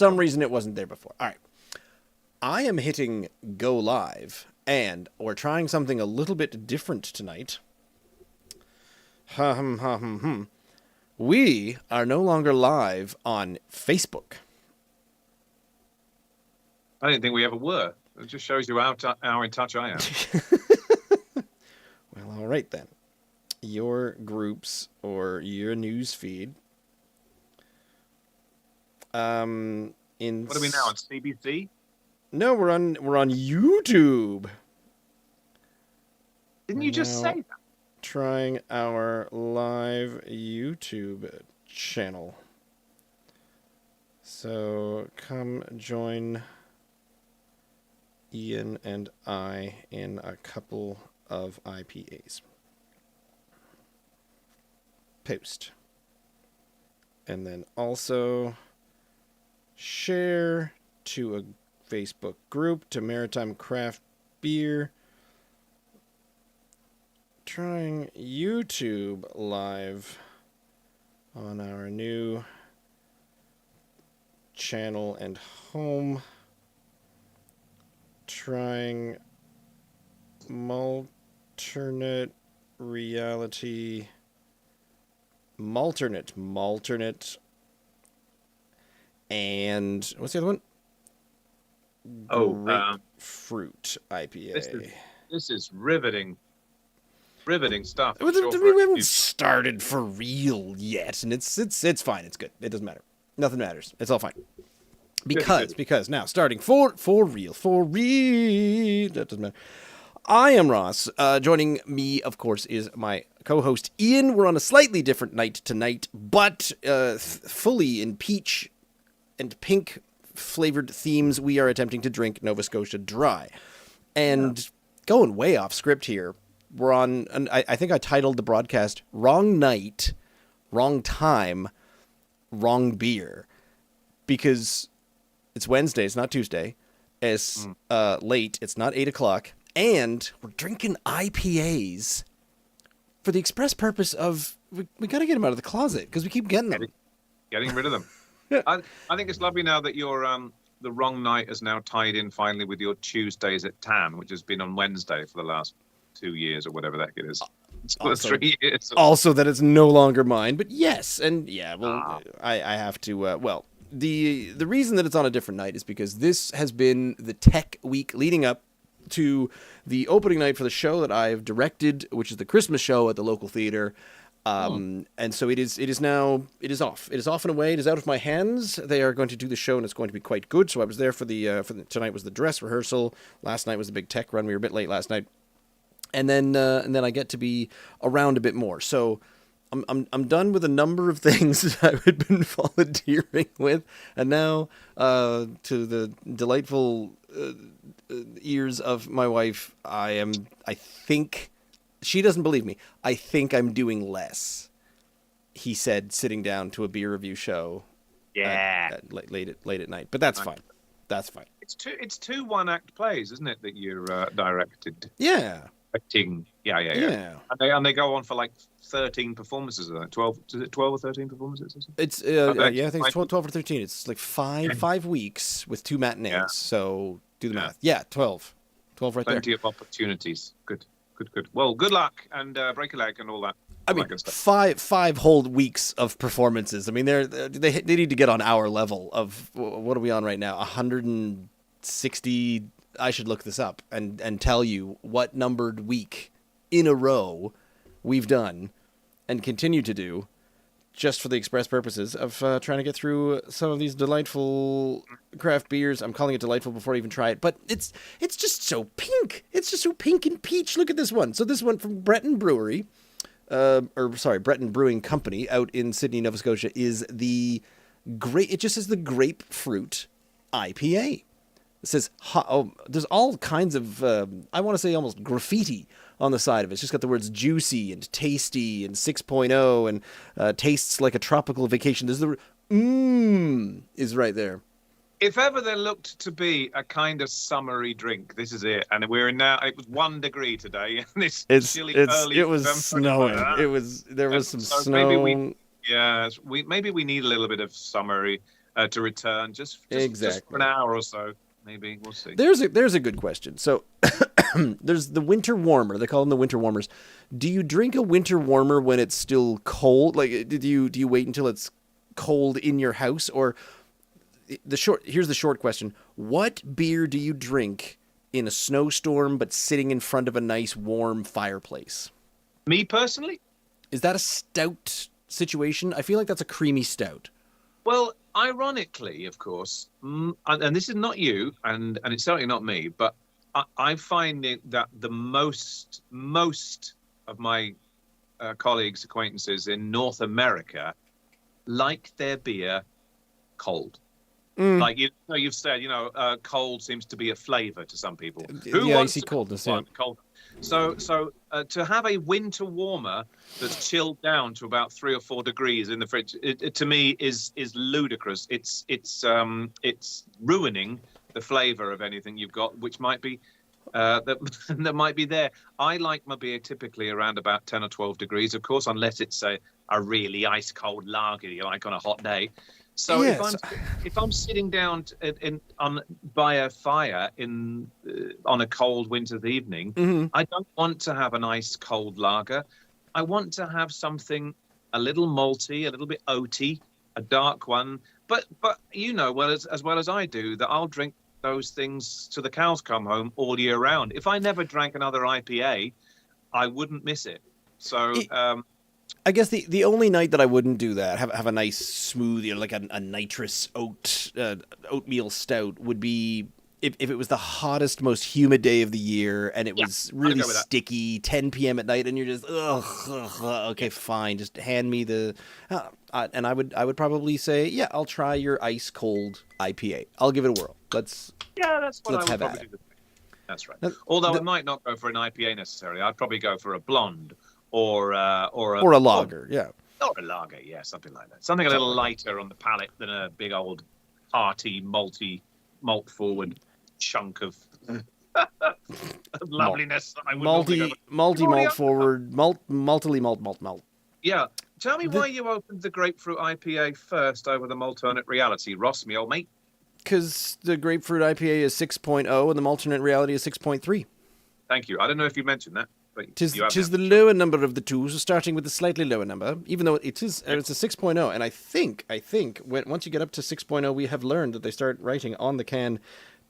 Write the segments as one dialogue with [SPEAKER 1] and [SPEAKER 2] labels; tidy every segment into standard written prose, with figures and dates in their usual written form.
[SPEAKER 1] some reason it wasn't there before. All right. I am hitting go live, and we're trying something a little bit different tonight. We are no longer live on Facebook.
[SPEAKER 2] I didn't think we ever were. It just shows you how in touch I am.
[SPEAKER 1] Well, all right then. Your groups or your news feed.
[SPEAKER 2] What are we now on CBC?
[SPEAKER 1] No, we're on YouTube.
[SPEAKER 2] Didn't you just say that?
[SPEAKER 1] Trying our live YouTube channel. So come join Ian and I in a couple of IPAs. Post. And then also share to a Facebook group to Maritime Craft Beer. Trying YouTube live on our new channel and home. Trying Malternate Reality. Malternate. And what's the other one? Grapefruit IPA.
[SPEAKER 2] This is riveting stuff.
[SPEAKER 1] We haven't started for real yet, and it's fine. It's good. It doesn't matter. Nothing matters. It's all fine. Because now starting for real. That doesn't matter. I am Ross. Joining me, of course, is my co-host Ian. We're on a slightly different night tonight, but fully in peach and pink flavored themes. We are attempting to drink Nova Scotia Dry, and going way off script here. We're on. I think I titled the broadcast "Wrong Night, Wrong Time, Wrong Beer," because it's Wednesday. It's not Tuesday. It's late. It's not 8 o'clock. And we're drinking IPAs for the express purpose of we got to get them out of the closet because we keep getting them.
[SPEAKER 2] Getting rid of them. I think it's lovely now that your the wrong night is now tied in finally with your Tuesdays at TAM, which has been on Wednesday for the last 2 years or whatever that it is.
[SPEAKER 1] Also,
[SPEAKER 2] 3 years.
[SPEAKER 1] Also that it's no longer mine, but yes, and yeah, well, I have to. The reason that it's on a different night is because this has been the tech week leading up to the opening night for the show that I've directed, which is the Christmas show at the local theater. And so it is off. It is off and away. It is out of my hands. They are going to do the show, and it's going to be quite good. So I was there for the tonight was the dress rehearsal. Last night was the big tech run. We were a bit late last night, and then I get to be around a bit more. So I'm done with a number of things that I had been volunteering with, and now to the delightful ears of my wife, I think. She doesn't believe me. I think I'm doing less, he said, sitting down to a beer review show. Late at night. But that's fine. That's fine.
[SPEAKER 2] It's two one-act plays, isn't it, that you're directed?
[SPEAKER 1] Yeah.
[SPEAKER 2] Directing. Yeah. And they go on for like 13 performances, 12. Is it 12 or 13 performances? Or something?
[SPEAKER 1] It's I think it's 12 or 13. It's like five weeks with 2 matinees. Yeah. So do the math. Yeah, 12. 12 right there.
[SPEAKER 2] Plenty of opportunities. Good. Well, good luck and break a leg and all that.
[SPEAKER 1] I mean, five whole weeks of performances. I mean, they need to get on our level of what are we on right now? 160. I should look this up and tell you what numbered week in a row we've done and continue to do, just for the express purposes of trying to get through some of these delightful craft beers. I'm calling it delightful before I even try it, but it's just so pink. It's just so pink and peach. Look at this one. So this one from Breton Brewery, Breton Brewing Company out in Sydney, Nova Scotia, is the it just says the Grapefruit IPA. It says, there's all kinds of, I want to say almost graffiti on the side of it. It's just got the words juicy and tasty and 6.0 and tastes like a tropical vacation. There's the is right there.
[SPEAKER 2] If ever there looked to be a kind of summery drink, this is it. And we're now, it was 1 degree today. And it's chilly early.
[SPEAKER 1] It was snowing. There was some snow.
[SPEAKER 2] Maybe we need a little bit of summery to return just for an
[SPEAKER 1] Exactly.
[SPEAKER 2] hour or so. Maybe we'll see.
[SPEAKER 1] There's a good question. So there's the winter warmer. They call them the winter warmers. Do you drink a winter warmer when it's still cold? Like, do you wait until it's cold in your house? Or here's the short question: what beer do you drink in a snowstorm but sitting in front of a nice warm fireplace?
[SPEAKER 2] Me personally?
[SPEAKER 1] Is that a stout situation? I feel like that's a creamy stout.
[SPEAKER 2] Well, ironically, of course, and this is not you, and it's certainly not me, but I find that the most of my colleagues, acquaintances in North America like their beer cold. Like you've said, cold seems to be a flavor to some people. Who
[SPEAKER 1] Yeah,
[SPEAKER 2] wants
[SPEAKER 1] icy coldness. Yeah.
[SPEAKER 2] cold? So to have a winter warmer that's chilled down to about 3 or 4 degrees in the fridge, it to me is ludicrous. It's ruining the flavor of anything you've got, which might be that might be there. I like my beer typically around about 10 or 12 degrees, of course, unless it's a really ice cold lager you like on a hot day. So
[SPEAKER 1] Yes.
[SPEAKER 2] if I'm sitting down by a fire on a cold winter's evening, I don't want to have a nice cold lager. I want to have something a little malty, a little bit oaty, a dark one. But as well as I do, that I'll drink those things till the cows come home all year round. If I never drank another IPA, I wouldn't miss it. So.
[SPEAKER 1] I guess the only night that I wouldn't do that, have a nice smoothie, like a nitrous oatmeal stout, would be if it was the hottest, most humid day of the year and it was really sticky, 10 p.m. at night, and you're just okay, fine, just hand me the and I would probably say, yeah, I'll try your ice cold IPA. I'll give it a whirl. Let's
[SPEAKER 2] what I would
[SPEAKER 1] have
[SPEAKER 2] probably do. That's right. Although I might not go for an IPA necessarily. I'd probably go for a blonde. Or a
[SPEAKER 1] lager, yeah.
[SPEAKER 2] Or a lager, yeah, something like that. Something a little lighter on the palate than a big old hearty, malt forward chunk of loveliness.
[SPEAKER 1] Malty malt forward, maltily malt.
[SPEAKER 2] Yeah. Tell me why you opened the Grapefruit IPA first over the Malternate Reality, Ross, me old mate.
[SPEAKER 1] Because the Grapefruit IPA is 6.0 and the Malternate Reality is 6.3.
[SPEAKER 2] Thank you. I don't know if you mentioned that.
[SPEAKER 1] Tis the lower number of the two, so starting with the slightly lower number, even though it's a 6.0, and I think once you get up to 6.0, we have learned that they start writing on the can,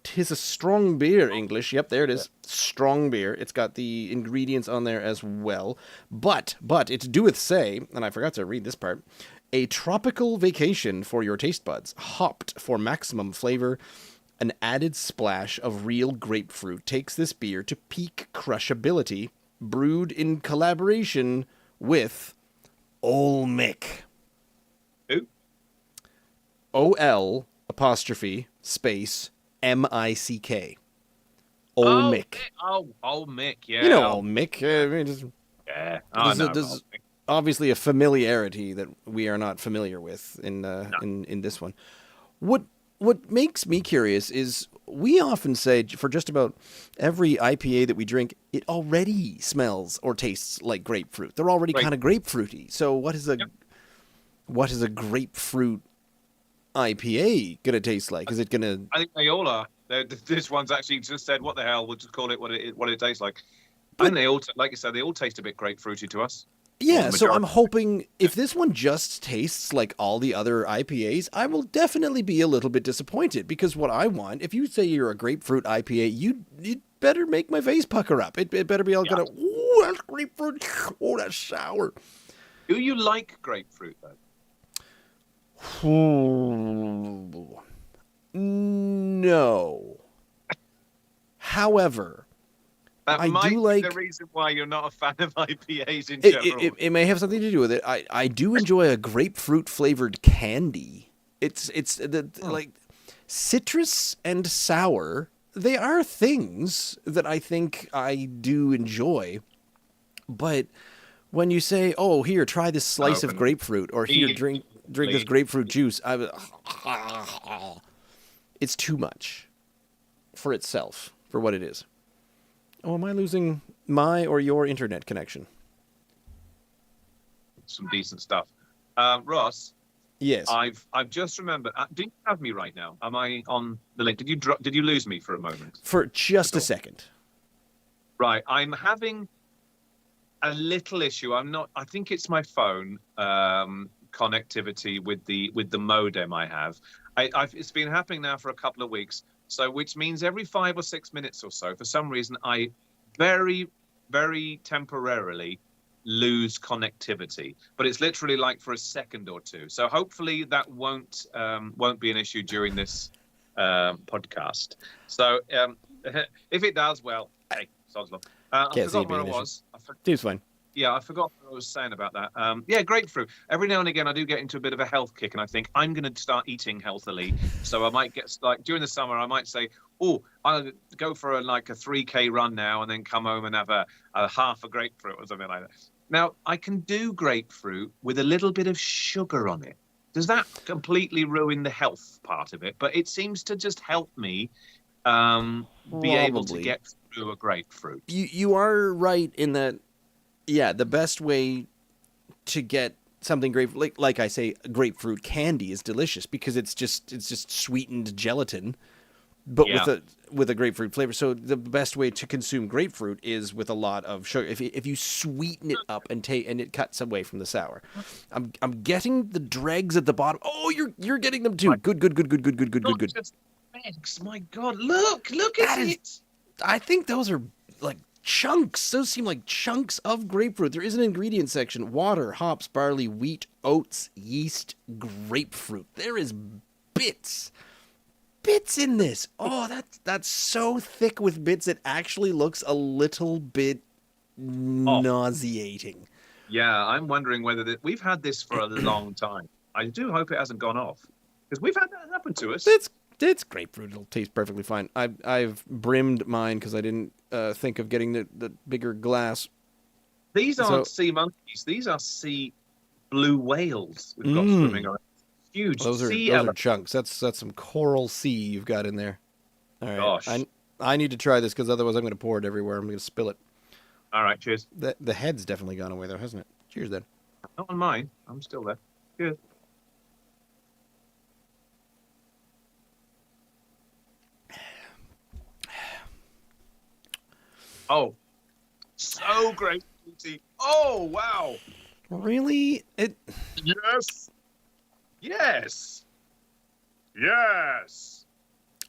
[SPEAKER 1] "'Tis a strong beer," English. Yep, there it is. Strong beer. It's got the ingredients on there as well. But it doeth say, and I forgot to read this part, "A tropical vacation for your taste buds, hopped for maximum flavor. An added splash of real grapefruit takes this beer to peak crushability. Brewed in collaboration with Olmick."
[SPEAKER 2] Who?
[SPEAKER 1] OL apostrophe space MICK. Olmick.
[SPEAKER 2] Olmick, yeah.
[SPEAKER 1] You know Olmick.
[SPEAKER 2] Yeah.
[SPEAKER 1] There's obviously a familiarity that we are not familiar with in this one. What makes me curious is we often say for just about every IPA that we drink, it already smells or tastes like grapefruit. They're already kind of grapefruity. So what is a grapefruit IPA gonna taste like? Is it gonna?
[SPEAKER 2] I think they all are. This one's actually just said, "What the hell? We'll just call it what it tastes like." I think they all, like you said, they all taste a bit grapefruity to us.
[SPEAKER 1] Yeah, so I'm hoping if this one just tastes like all the other IPAs, I will definitely be a little bit disappointed, because what I want, if you say you're a grapefruit IPA, you'd better make my face pucker up. It better be all kind of, ooh, that's grapefruit, oh, that's sour.
[SPEAKER 2] Do you like grapefruit, though?
[SPEAKER 1] No. However,
[SPEAKER 2] that might be the reason why you're not a fan of IPAs in general.
[SPEAKER 1] It may have something to do with it. I do enjoy a grapefruit flavored candy. It's like citrus and sour. They are things that I think I do enjoy. But when you say, "Oh, here, try this slice of grapefruit," or "Here, drink this grapefruit juice," it's too much for itself, for what it is. Oh, am I losing my or your internet connection?
[SPEAKER 2] Some decent stuff. Ross,
[SPEAKER 1] Yes.
[SPEAKER 2] I've just remembered. Do you have me right now? Am I on the link? Did you lose me for a moment?
[SPEAKER 1] For just a second.
[SPEAKER 2] Right. I'm having a little issue. I'm not. I think it's my phone connectivity with the modem I have. It's been happening now for a couple of weeks. So, which means every 5 or 6 minutes or so, for some reason, I very, very temporarily lose connectivity. But it's literally like for a second or two. So hopefully that won't be an issue during this podcast. So if it does, well, hey, sod's law. I forgot where I was.
[SPEAKER 1] Seems fine.
[SPEAKER 2] Yeah, I forgot what I was saying about that. Yeah, grapefruit. Every now and again, I do get into a bit of a health kick, and I think I'm going to start eating healthily. So I might get like during the summer, I might say, "Oh, I'll go for a 3K run now, and then come home and have a half a grapefruit or something like that." Now, I can do grapefruit with a little bit of sugar on it. Does that completely ruin the health part of it? But it seems to just help me be able to get through a grapefruit.
[SPEAKER 1] You are right in that. Yeah, the best way to get something like I say, grapefruit candy is delicious because it's just sweetened gelatin, but with a grapefruit flavor. So the best way to consume grapefruit is with a lot of sugar. If you sweeten it up and it cuts away from the sour. I'm getting the dregs at the bottom. Oh, you're getting them too. Good.
[SPEAKER 2] Just eggs. My God, look at it.
[SPEAKER 1] I think those are like chunks. Those seem like chunks of grapefruit. There is an ingredient section: water, hops, barley, wheat, oats, yeast, grapefruit. There is bits in this. Oh, that's so thick with bits it actually looks a little bit nauseating.
[SPEAKER 2] Yeah, I'm wondering whether we've had this for a long time. I do hope it hasn't gone off because we've had that happen to us.
[SPEAKER 1] It's grapefruit. It'll taste perfectly fine. I've brimmed mine because I didn't think of getting the bigger glass.
[SPEAKER 2] These aren't sea monkeys. These are sea blue whales we've got swimming around. Huge.
[SPEAKER 1] Those are chunks. That's some coral sea you've got in there. All right.
[SPEAKER 2] Gosh.
[SPEAKER 1] I need to try this because otherwise I'm going to pour it everywhere. I'm going to spill it.
[SPEAKER 2] All right. Cheers.
[SPEAKER 1] The head's definitely gone away though, hasn't it? Cheers then.
[SPEAKER 2] Not on mine. I'm still there. Cheers. Oh, so great. Oh, wow.
[SPEAKER 1] Really?
[SPEAKER 2] Yes.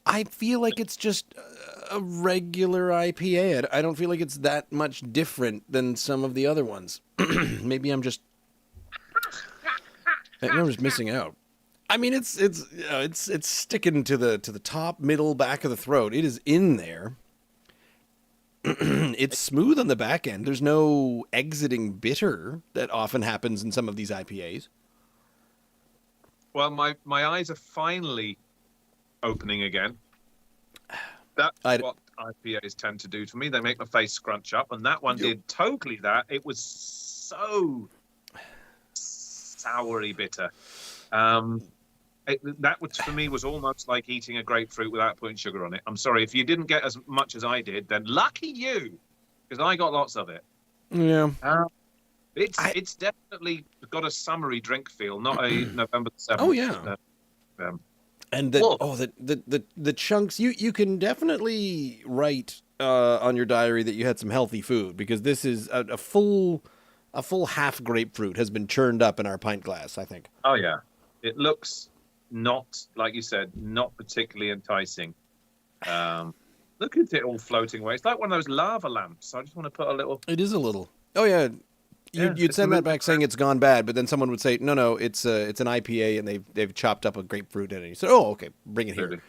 [SPEAKER 1] I feel like it's just a regular IPA. I don't feel like it's that much different than some of the other ones. Maybe I'm just missing out. I mean, it's sticking to the top, middle, back of the throat. It is in there. It's smooth on the back end. There's no exiting bitter that often happens in some of these IPAs.
[SPEAKER 2] Well, my eyes are finally opening again. That's what IPAs tend to do to me. They make my face scrunch up, and that one did totally that. It was so soury bitter. That for me was almost like eating a grapefruit without putting sugar on it. I'm sorry if you didn't get as much as I did, then lucky you, because I got lots of it.
[SPEAKER 1] Yeah,
[SPEAKER 2] it's definitely got a summery drink feel, not a November the 7th.
[SPEAKER 1] Oh yeah, and the chunks. You can definitely write on your diary that you had some healthy food because this is a full half grapefruit has been churned up in our pint glass. I think.
[SPEAKER 2] Oh yeah, it looks. Not, like you said, not particularly enticing. Look at it all floating away. It's like one of those lava lamps. I just want to put a little...
[SPEAKER 1] It is a little. Oh, yeah. You'd send that back saying it's gone bad, but then someone would say, no, it's an IPA, and they've chopped up a grapefruit in it. You said, oh, okay, bring it here.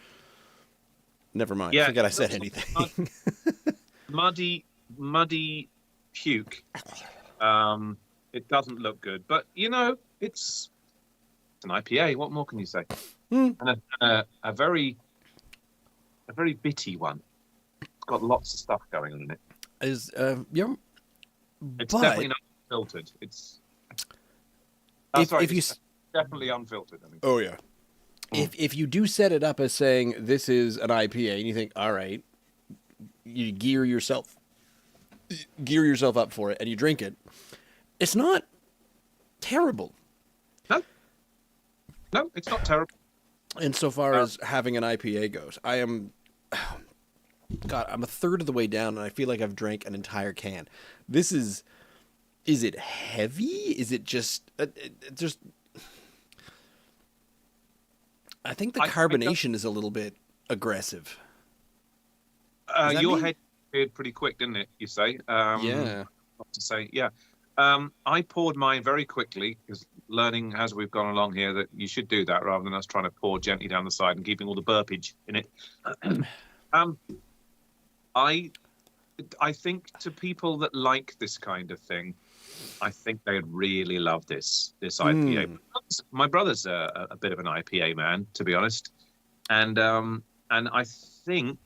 [SPEAKER 1] Never mind.
[SPEAKER 2] Yeah,
[SPEAKER 1] Forget I said anything.
[SPEAKER 2] Muddy puke. It doesn't look good. But, it's... an IPA. What more can you say? And a very bitty one. It's got lots of stuff going on in it.
[SPEAKER 1] It's
[SPEAKER 2] definitely not filtered. It's definitely unfiltered. I mean.
[SPEAKER 1] Oh yeah. If you do set it up as saying this is an IPA, and you think, all right, you gear yourself up for it, and you drink it, it's not terrible.
[SPEAKER 2] No, it's not terrible.
[SPEAKER 1] Insofar as having an IPA goes, I am. God, I'm a third of the way down, and I feel like I've drank an entire can. This is. Is it heavy? Is it just. Just. I think the carbonation is a little bit aggressive.
[SPEAKER 2] Your
[SPEAKER 1] Me?
[SPEAKER 2] head cleared pretty quick, didn't it? You say?
[SPEAKER 1] Yeah.
[SPEAKER 2] What to say? Yeah. I poured mine very quickly because learning as we've gone along here that you should do that rather than us trying to pour gently down the side and keeping all the burpage in it. um, I I think to people that like this kind of thing, I think they'd really love this IPA.
[SPEAKER 1] Mm.
[SPEAKER 2] My brother's a bit of an IPA man, to be honest, and I think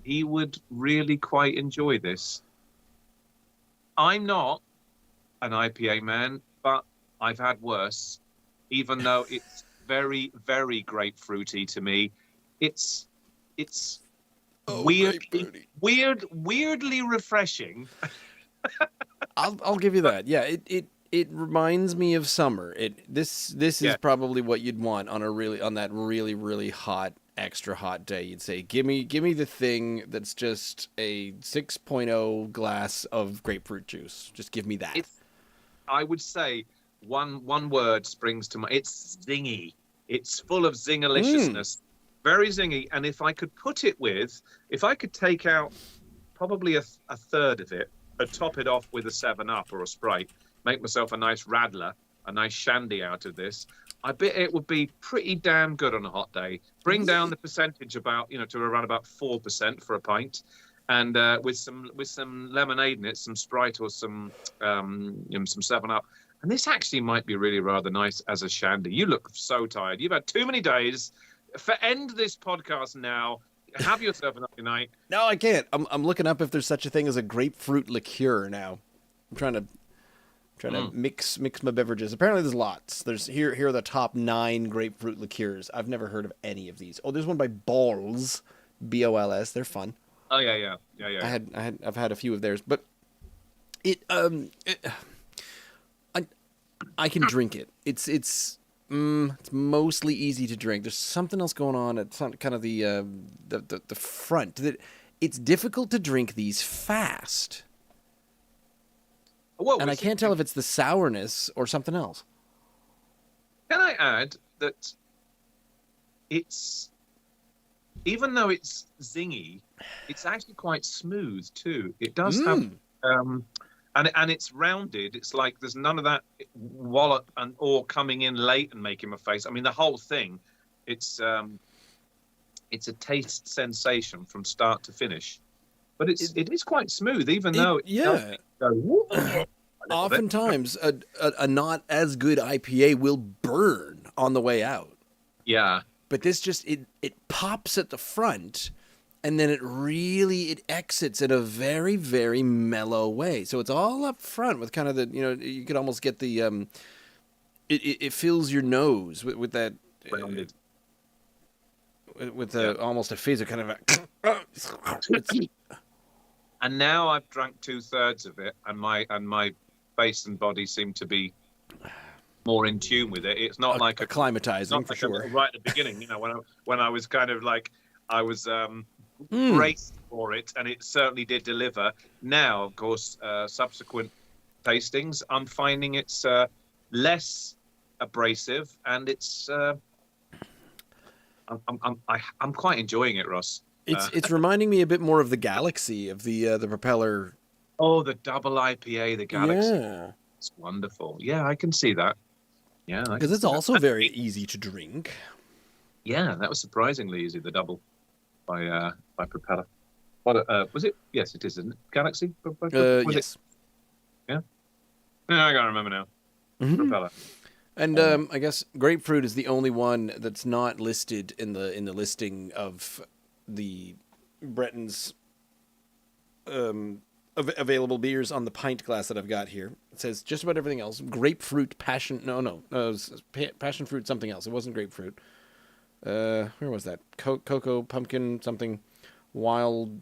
[SPEAKER 2] he would really quite enjoy this. I'm not an IPA man, but I've had worse. Even though it's very, very grapefruity to me, it's weirdly refreshing.
[SPEAKER 1] I'll give you that. Yeah, it reminds me of summer. This is probably what you'd want on that really really hot, extra hot day. You'd say, give me the thing that's just a 6.0 glass of grapefruit juice. Just give me that.
[SPEAKER 2] I would say one word springs to mind. It's zingy. It's full of zingaliciousness. Very zingy. And if I could take out probably a third of it, and top it off with a 7-Up or a Sprite, make myself a nice radler, a nice shandy out of this, I bet it would be pretty damn good on a hot day. Bring down the percentage to around about 4% for a pint, and with some lemonade in it, some Sprite or some 7-Up. And this actually might be really rather nice as a shandy. You look so tired. You've had too many days. End this podcast now. Have yourself a lovely night.
[SPEAKER 1] No, I can't. I'm looking up if there's such a thing as a grapefruit liqueur now. I'm trying to mix my beverages. Apparently there's lots. Here are the top 9 grapefruit liqueurs. I've never heard of any of these. Oh, there's one by Balls, Bols. They're fun.
[SPEAKER 2] Oh yeah.
[SPEAKER 1] I've had a few of theirs, but I can drink it. It's mostly easy to drink. There's something else going on at kind of the front that it's difficult to drink these fast.
[SPEAKER 2] Well,
[SPEAKER 1] and I can't tell if it's the sourness or something else.
[SPEAKER 2] Can I add that even though it's zingy, it's actually quite smooth too. It does have and it's rounded. It's like there's none of that wallop or coming in late and making my face. I mean, the whole thing, it's a taste sensation from start to finish. But it is quite smooth, even though
[SPEAKER 1] oftentimes a not as good IPA will burn on the way out.
[SPEAKER 2] Yeah.
[SPEAKER 1] But this just it pops at the front. And then it exits in a very, very mellow way. So it's all up front with kind of you could almost get the, it fills your nose with that, with almost a fizz of kind of
[SPEAKER 2] and now I've drunk 2/3 of it, and my face and body seem to be more in tune with it. It's not like
[SPEAKER 1] acclimatizing for sure.
[SPEAKER 2] Right at the beginning, when I was kind of like I was braced for it, and it certainly did deliver. Now, of course, subsequent tastings, I'm finding it's less abrasive, and it's I'm quite enjoying it, Ross.
[SPEAKER 1] It's reminding me a bit more of the Galaxy of the Propeller.
[SPEAKER 2] Oh, the double IPA, the Galaxy.
[SPEAKER 1] Yeah.
[SPEAKER 2] It's wonderful. Yeah, I can see that. Yeah,
[SPEAKER 1] because it's also very easy to drink.
[SPEAKER 2] Yeah, that was surprisingly easy. The double by Propeller. What was it? Yes, it is, isn't it? Galaxy?
[SPEAKER 1] Yes.
[SPEAKER 2] Yeah. Yeah, I can't remember now. Propeller.
[SPEAKER 1] And I guess Grapefruit is the only one that's not listed in the listing of the Breton's available beers on the pint glass that I've got here. It says just about everything else. Grapefruit, passion. No, it was passion fruit, something else. It wasn't grapefruit. Where was that? Cocoa, pumpkin, something. Wild.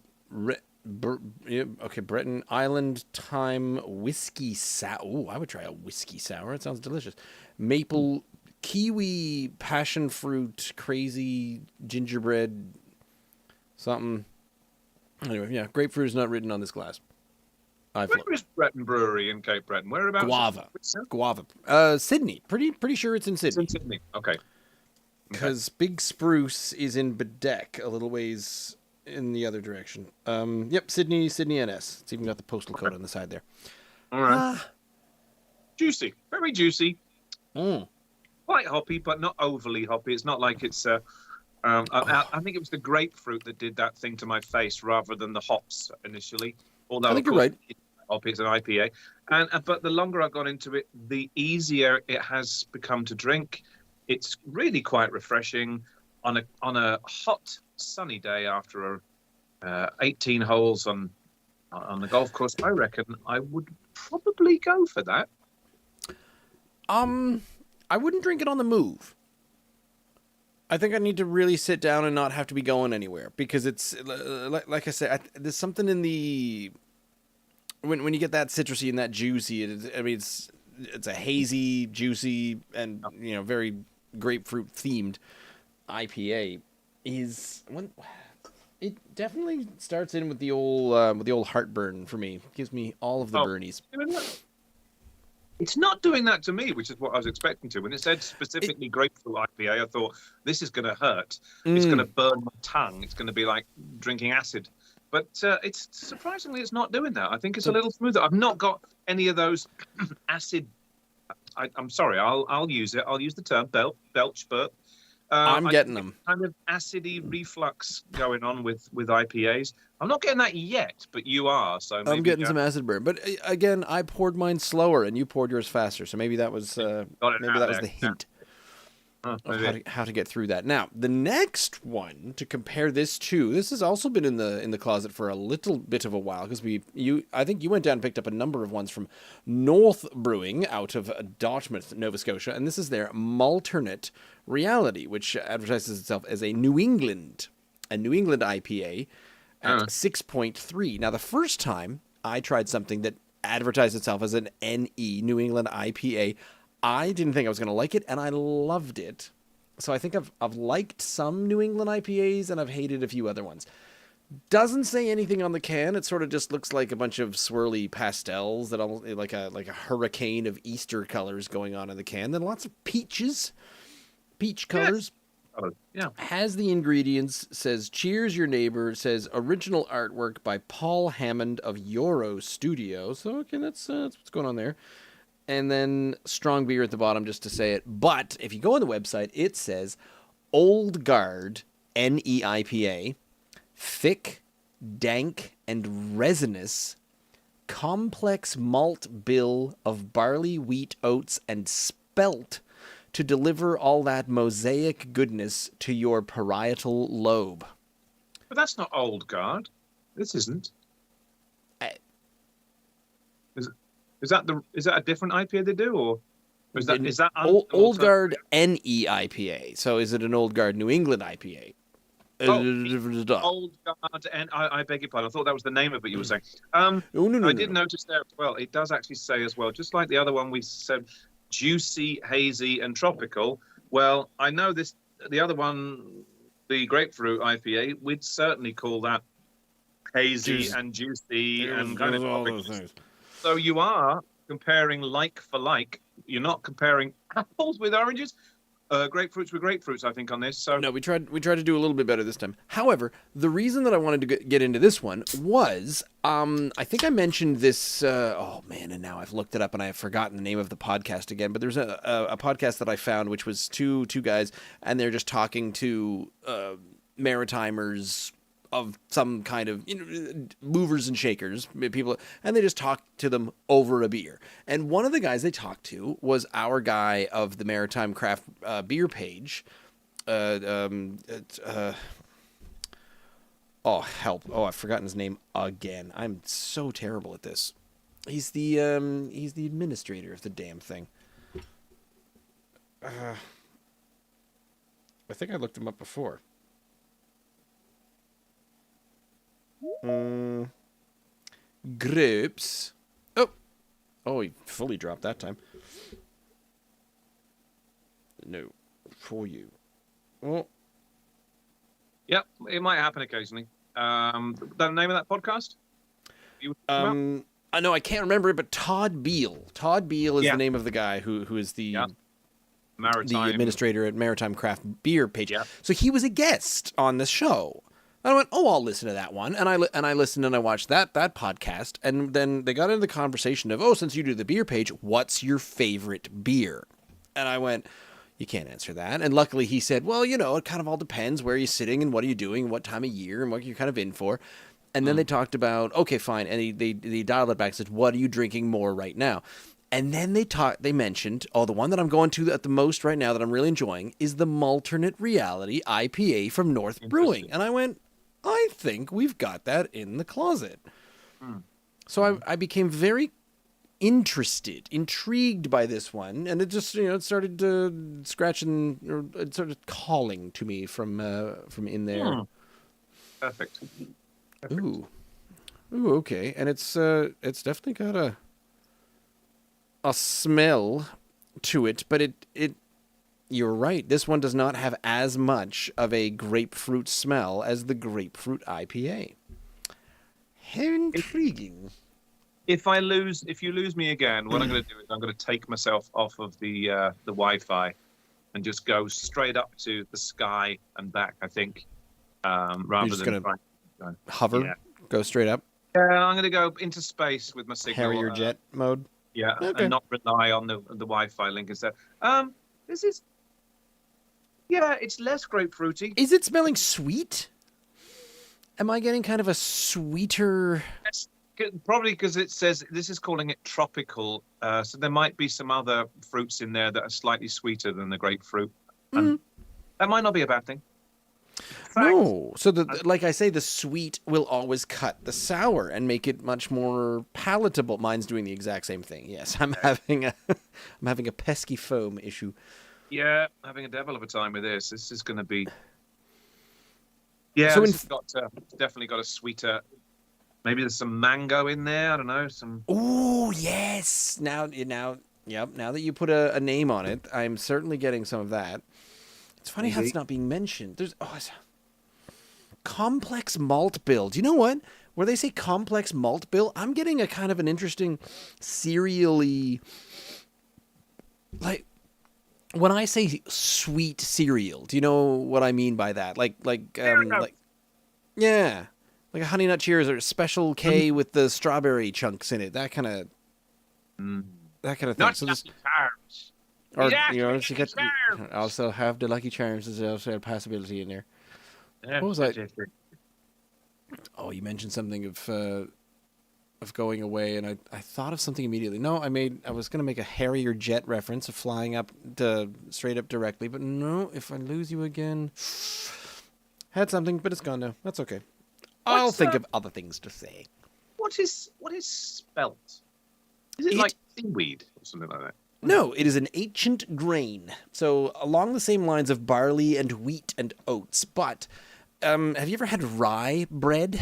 [SPEAKER 1] Breton Island Time Whiskey Sour. Ooh, I would try a whiskey sour. It sounds delicious. Maple kiwi, passion fruit, crazy gingerbread, something. Anyway, yeah, grapefruit is not written on this glass.
[SPEAKER 2] Where is Breton Brewery in Cape Breton? Whereabouts?
[SPEAKER 1] Guava. Sydney. Pretty sure it's in
[SPEAKER 2] It's
[SPEAKER 1] Sydney.
[SPEAKER 2] in Sydney. Okay.
[SPEAKER 1] Because Big Spruce is in Bedeck, a little ways in the other direction. Yep, Sydney NS. It's even got the postal code on the side there.
[SPEAKER 2] All right. Juicy. Very juicy.
[SPEAKER 1] Mm.
[SPEAKER 2] Quite hoppy, but not overly hoppy. It's not like it's... I think it was the grapefruit that did that thing to my face rather than the hops initially. Although,
[SPEAKER 1] I think you're right.
[SPEAKER 2] It's an IPA. But the longer I got into it, the easier it has become to drink. It's really quite refreshing on a hot, sunny day after 18 holes on the golf course. I reckon I would probably go for that.
[SPEAKER 1] I wouldn't drink it on the move. I think I need to really sit down and not have to be going anywhere because it's like I said, there's something in the when you get that citrusy and that juicy. It's a hazy, juicy, and very grapefruit themed IPA. It definitely starts in with the old heartburn for me. It gives me all of the burnies.
[SPEAKER 2] It's not doing that to me, which is what I was expecting to. When it said specifically grapefruit IPA, I thought, this is going to hurt. It's going to burn my tongue. It's going to be like drinking acid. But it's surprisingly, it's not doing that. I think it's a little smoother. I've not got any of those acid. I'm sorry, I'll use it. I'll use the term belch burp.
[SPEAKER 1] I'm getting them.
[SPEAKER 2] Kind of acidy reflux going on with IPAs. I'm not getting that yet, but you are. So maybe,
[SPEAKER 1] I'm getting some acid burn. But again, I poured mine slower, and you poured yours faster. So maybe that was the hint of how to get through that. Now, the next one to compare this to, this has also been in the closet for a little bit of a while because I think you went down and picked up a number of ones from North Brewing out of Dartmouth, Nova Scotia, and this is their Malternate Reality, which advertises itself as a New England IPA at 6.3. Now, the first time I tried something that advertised itself as an NE, New England IPA, I didn't think I was going to like it, and I loved it. So I think I've liked some New England IPAs, and I've hated a few other ones. Doesn't say anything on the can. It sort of just looks like a bunch of swirly pastels that almost like a hurricane of Easter colors going on in the can. Then lots of peach colors.
[SPEAKER 2] Yeah.
[SPEAKER 1] Has the ingredients, says cheers your neighbor, says original artwork by Paul Hammond of Euro Studio. So okay, that's what's going on there. And then strong beer at the bottom just to say it. But if you go on the website, it says Old Guard NEIPA, thick, dank, and resinous, complex malt bill of barley, wheat, oats, and spelt to deliver all that mosaic goodness to your parietal lobe.
[SPEAKER 2] But that's not Old Guard. This isn't. Is that a different IPA they do, or is that
[SPEAKER 1] Old Guard NEIPA? So is it an Old Guard New England IPA?
[SPEAKER 2] Old Guard, and I beg your pardon. I thought that was the name of it you were saying. No. I did notice there as well. It does actually say as well, just like the other one we said, juicy, hazy, and tropical. Well, I know this. The other one, the grapefruit IPA, we'd certainly call that hazy and juicy and kind of tropical. So you are comparing like for like. You're not comparing apples with oranges, grapefruits with grapefruits, I think, on this. So
[SPEAKER 1] no, we tried to do a little bit better this time. However, the reason that I wanted to get into this one was, I think I mentioned this. And now I've looked it up and I have forgotten the name of the podcast again. But there's a podcast that I found which was two guys, and they're just talking to maritimers of some kind of movers and shakers, people, and they just talk to them over a beer. And one of the guys they talked to was our guy of the Maritime Craft beer page. Oh, help! Oh, I've forgotten his name again. I'm so terrible at this. He's the administrator of the damn thing. I think I looked him up before. Groups. Oh, he fully dropped that time. No, for you. Well,
[SPEAKER 2] Yep, it might happen occasionally. The name of that podcast you were talking about?
[SPEAKER 1] I know I can't remember it, but Todd Beale. Todd Beale is
[SPEAKER 2] Yeah.
[SPEAKER 1] the name of the guy who is
[SPEAKER 2] Yeah.
[SPEAKER 1] the
[SPEAKER 2] Maritime.
[SPEAKER 1] administrator at Maritime Craft Beer page.
[SPEAKER 2] Yeah.
[SPEAKER 1] So he was a guest on this show. And I went, oh, I'll listen to that one. And I listened and I watched that podcast. And then they got into the conversation of, oh, since you do the beer page, what's your favorite beer? And I went, you can't answer that. And luckily he said, well, you know, it kind of all depends where you're sitting and what are you doing, what time of year and what you're kind of in for. And then they talked about, okay, fine. And they dialed it back and said, what are you drinking more right now? And then they mentioned, oh, the one that I'm going to at the most right now that I'm really enjoying is the Malternate Reality IPA from North Brewing. And I went, I think we've got that in the closet. So I became very intrigued by this one. And it just, it started scratching, or it started calling to me from in there.
[SPEAKER 2] Perfect.
[SPEAKER 1] Ooh, okay. And it's definitely got a smell to it, but it you're right. This one does not have as much of a grapefruit smell as the Grapefruit IPA. How intriguing.
[SPEAKER 2] If you lose me again, what I'm going to do is I'm going to take myself off of the Wi-Fi and just go straight up to the sky and back, I think, rather than trying to
[SPEAKER 1] hover, go straight up.
[SPEAKER 2] Yeah, I'm going to go into space with my signal.
[SPEAKER 1] Harrier jet mode.
[SPEAKER 2] Yeah,
[SPEAKER 1] okay.
[SPEAKER 2] And not rely on the Wi-Fi link instead. This is, it's less grapefruity.
[SPEAKER 1] Is it smelling sweet? Am I getting kind of a sweeter?
[SPEAKER 2] Yes, probably because it says this is calling it tropical. So there might be some other fruits in there that are slightly sweeter than the grapefruit. And that might not be a bad thing.
[SPEAKER 1] No. So like I say, the sweet will always cut the sour and make it much more palatable. Mine's doing the exact same thing. Yes, I'm having a pesky foam issue.
[SPEAKER 2] Yeah, having a devil of a time with this. This is going to be. Yeah,
[SPEAKER 1] so
[SPEAKER 2] it's definitely got a sweeter. Maybe there's some mango in there. I don't know.
[SPEAKER 1] Oh yes. Now that you put a name on it, I'm certainly getting some of that. It's funny how it's not being mentioned. There's complex malt bill. Do you know what? Where they say complex malt bill, I'm getting a kind of an interesting cereal-y, like when I say sweet cereal. Do you know what I mean by that? Like yeah, like a Honey Nut Cheerios or a Special K with the strawberry chunks in it. That kind of thing.
[SPEAKER 2] Not
[SPEAKER 1] So this.
[SPEAKER 2] carbs.
[SPEAKER 1] Or, she got also have the Lucky Charms as also a possibility in there. What was I? Oh, you mentioned something of going away, and I thought of something immediately. No, I was going to make a Harrier jet reference of flying up straight up directly, but no, if I lose you again, had something, but it's gone now. That's okay. I'll think of other things to say.
[SPEAKER 2] What is spelt? Is it like seaweed or something like that?
[SPEAKER 1] No, it is an ancient grain. So along the same lines of barley and wheat and oats. But have you ever had rye bread?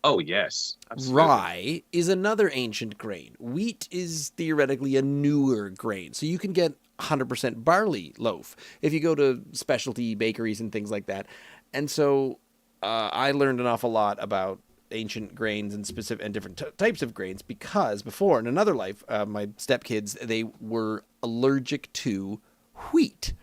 [SPEAKER 2] Oh, yes. Absolutely.
[SPEAKER 1] Rye is another ancient grain. Wheat is theoretically a newer grain. So you can get 100% barley loaf if you go to specialty bakeries and things like that. And so I learned an awful lot about ancient grains and specific and different types of grains because before in another life my stepkids, they were allergic to wheat,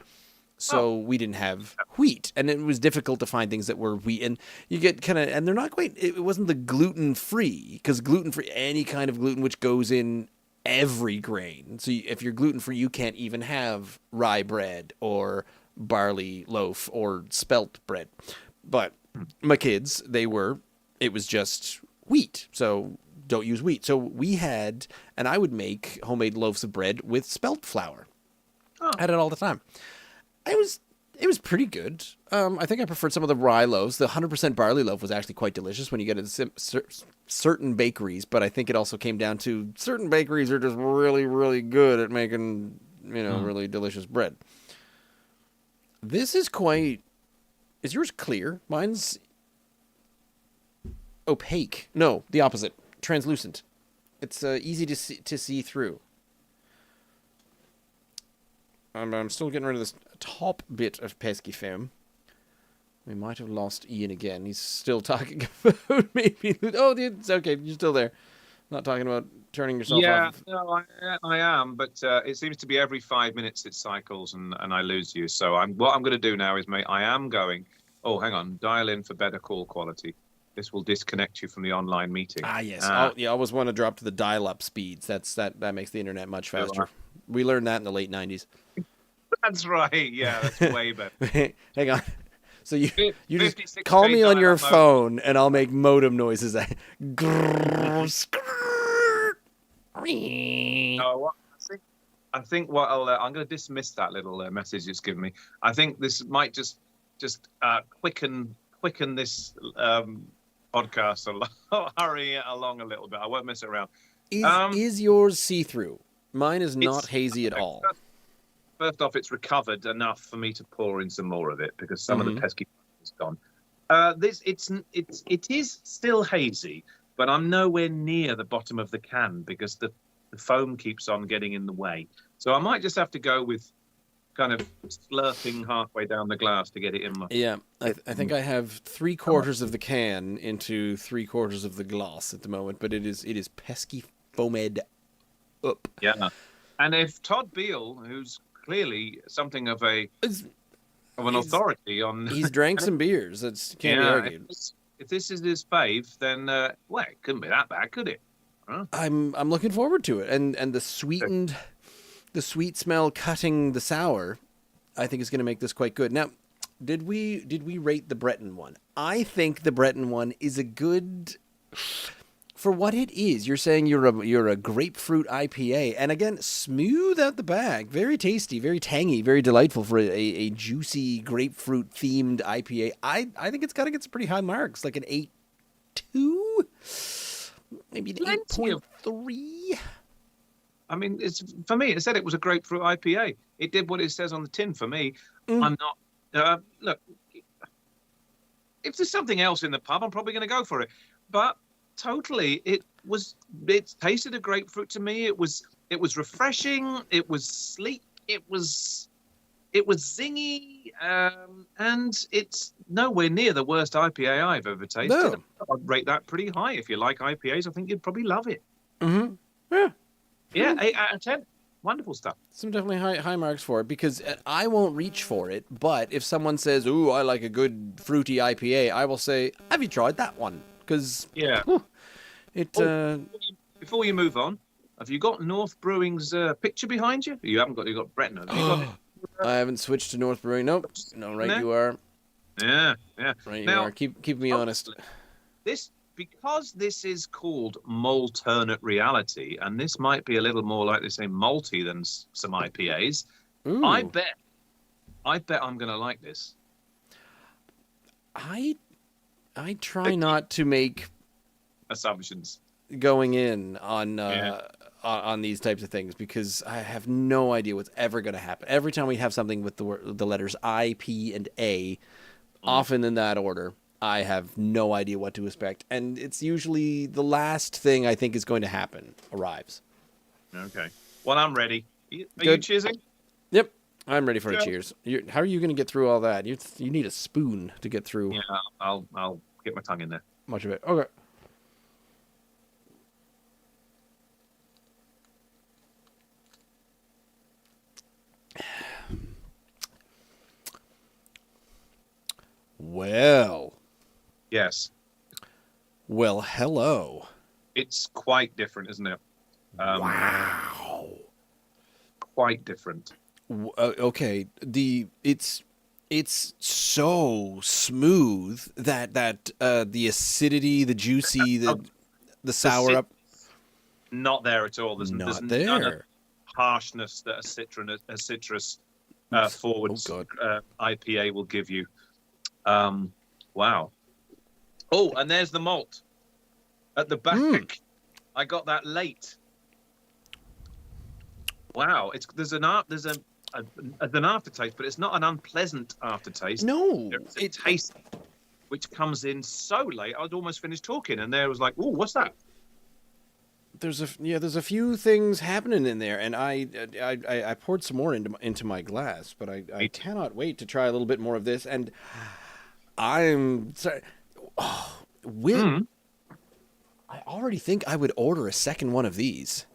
[SPEAKER 1] so we didn't have wheat, and it was difficult to find things that were wheat, and you get kind of, and they're not quite, it wasn't the gluten free, because gluten free, any kind of gluten which goes in every grain, so if you're gluten free you can't even have rye bread or barley loaf or spelt bread. But my kids, it was just wheat, so don't use wheat. So we had, and I would make homemade loaves of bread with spelt flour. I had it all the time. It was pretty good. I think I preferred some of the rye loaves. The 100% barley loaf was actually quite delicious when you get it at certain bakeries, but I think it also came down to certain bakeries are just really, really good at making, really delicious bread. This is quite... Is yours clear? Mine's opaque. No, the opposite. Translucent. It's easy to see through. I'm still getting rid of this top bit of pesky foam. We might have lost Ian again. He's still talking about maybe. Oh, dude, it's okay. You're still there. Not talking about turning yourself off.
[SPEAKER 2] No, I am, but it seems to be every 5 minutes it cycles and I lose you. So what I'm going to do now is, mate, I am going. Oh, hang on. Dial in for better call quality. This will disconnect you from the online meeting.
[SPEAKER 1] Ah, yes. You always want to drop to the dial-up speeds. That makes the internet much faster. We learned that in the late 90s.
[SPEAKER 2] That's right. Yeah, that's way better.
[SPEAKER 1] Hang on. So you just call me on your phone and I'll make modem noises.
[SPEAKER 2] No, I think what I'm going to dismiss that little message it's given me. I think this might just quicken this podcast hurry it along a little bit. I won't mess it around.
[SPEAKER 1] Is yours see-through? Mine is not hazy at all.
[SPEAKER 2] First off, it's recovered enough for me to pour in some more of it because some of the pesky is gone. It is still hazy, but I'm nowhere near the bottom of the can because the foam keeps on getting in the way. So I might just have to go with kind of slurping halfway down the glass to get it in my...
[SPEAKER 1] Yeah, I think I have 3/4 of the can into 3/4 of the glass at the moment, but it is pesky foamed up.
[SPEAKER 2] Yeah. And if Todd Beale, who's clearly something of an authority on...
[SPEAKER 1] He's drank some beers. That's can't be argued.
[SPEAKER 2] If this is his fave, then well, it couldn't be that bad, could it? Huh?
[SPEAKER 1] I'm looking forward to it, and the sweet smell cutting the sour, I think is going to make this quite good. Now, did we rate the Breton one? I think the Breton one is a good. For what it is, you're saying you're a grapefruit IPA, and again, smooth out the back, very tasty, very tangy, very delightful for a juicy grapefruit themed IPA. I think it's got to get some pretty high marks, like an 8.2, maybe an 8.3.
[SPEAKER 2] I mean, for me. It said it was a grapefruit IPA. It did what it says on the tin for me. I'm not. Look, if there's something else in the pub, I'm probably going to go for it, but. Totally, it tasted a grapefruit to me. It was refreshing. It was sleek. It was zingy, and it's nowhere near the worst IPA I've ever tasted.
[SPEAKER 1] No.
[SPEAKER 2] I'd rate that pretty high. If you like IPAs, I think you'd probably love it.
[SPEAKER 1] Mm-hmm.
[SPEAKER 2] Yeah, 8 out of 10. Wonderful stuff.
[SPEAKER 1] Some definitely high marks for it because I won't reach for it. But if someone says, "Ooh, I like a good fruity IPA," I will say, "Have you tried that one?" Because
[SPEAKER 2] before you move on, have you got North Brewing's picture behind you? You haven't got. You got Breton. Have you got it?
[SPEAKER 1] I haven't switched to North Brewing. Nope. No, right. You are.
[SPEAKER 2] Yeah.
[SPEAKER 1] Right.
[SPEAKER 2] Now,
[SPEAKER 1] you are. Keep me honest.
[SPEAKER 2] Because this is called Malternate Reality, and this might be a little more like they say malty than some IPAs.
[SPEAKER 1] Ooh.
[SPEAKER 2] I bet I'm going to like this.
[SPEAKER 1] I try not to make
[SPEAKER 2] assumptions
[SPEAKER 1] going in on these types of things because I have no idea what's ever going to happen. Every time we have something with the letters I, P, and A, often in that order, I have no idea what to expect. And it's usually the last thing I think is going to happen arrives.
[SPEAKER 2] Okay. Well, I'm ready. Are you cheersing?
[SPEAKER 1] Yep. I'm ready for a cheers. How are you going to get through all that? You need a spoon to get through.
[SPEAKER 2] Yeah, I'll get my tongue in there.
[SPEAKER 1] Much of it. Okay. Well.
[SPEAKER 2] Yes.
[SPEAKER 1] Well, hello.
[SPEAKER 2] It's quite different, isn't it?
[SPEAKER 1] Wow.
[SPEAKER 2] Quite different.
[SPEAKER 1] Okay. It's so smooth that the acidity, the juicy, the sour up.
[SPEAKER 2] Not there at all. There's
[SPEAKER 1] none
[SPEAKER 2] of harshness that a citrus forward IPA will give you. Wow. Oh, and there's the malt at the back. I got that late. Wow. There's an aftertaste, but it's not an unpleasant aftertaste.
[SPEAKER 1] No,
[SPEAKER 2] it's a taste which comes in so late. I'd almost finished talking, and there was like, "Oh, what's that?"
[SPEAKER 1] there's a few things happening in there, and I poured some more into my glass, but I cannot wait to try a little bit more of this, and I'm sorry. Oh, I already think I would order a second one of these,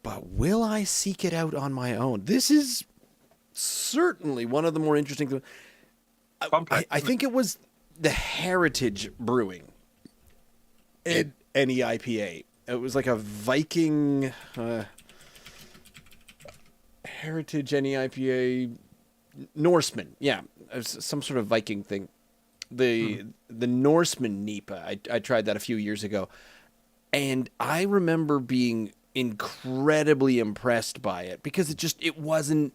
[SPEAKER 1] but will I seek it out on my own? This is certainly one of the more interesting things. I think it was the Heritage Brewing any IPA. It was like a Viking Heritage any IPA Norseman. Yeah, it was some sort of Viking thing. The Norseman NEPA. I tried that a few years ago, and I remember being incredibly impressed by it because it wasn't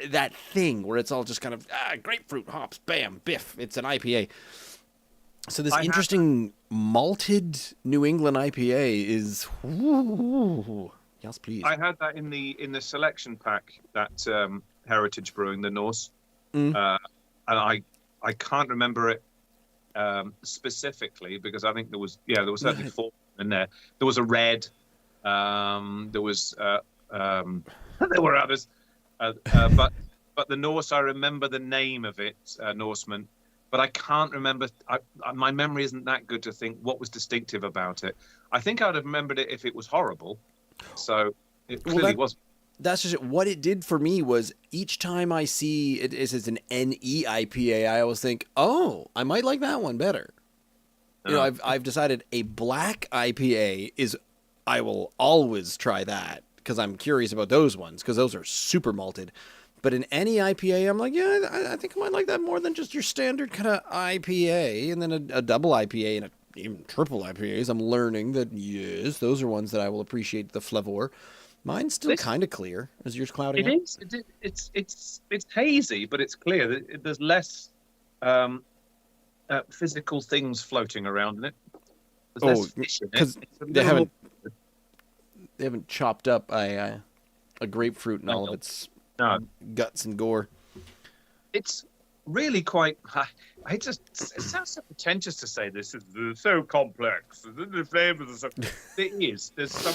[SPEAKER 1] that thing where it's all just kind of grapefruit hops, bam, biff. It's an IPA. So this interesting malted New England IPA is. Yes, please.
[SPEAKER 2] I had that in the selection pack that Heritage Brewing, the Norse, and I can't remember it specifically because I think there was certainly 4 in there. There was a red. There was there were others, but the Norse, I remember the name of it, Norseman, but I can't remember. My memory isn't that good to think what was distinctive about it. I think I'd have remembered it if it was horrible. So it clearly wasn't.
[SPEAKER 1] That's just it. What it did for me was each time I see it as an NE IPA, I always think, oh, I might like that one better. You know, I've decided a black IPA is. I will always try that because I'm curious about those ones because those are super malted. But in any IPA, I'm like, yeah, I think I might like that more than just your standard kind of IPA. And then a double IPA and even triple IPAs, I'm learning that, yes, those are ones that I will appreciate the flavor. Mine's still kind of clear. Is yours clouding up?
[SPEAKER 2] It is. It's hazy, but it's clear. There's less physical things floating around in it.
[SPEAKER 1] Because they haven't chopped up a grapefruit and all of its guts and gore.
[SPEAKER 2] It's really quite. It sounds so pretentious to say this. It's so complex. The flavors are so. It is. There's a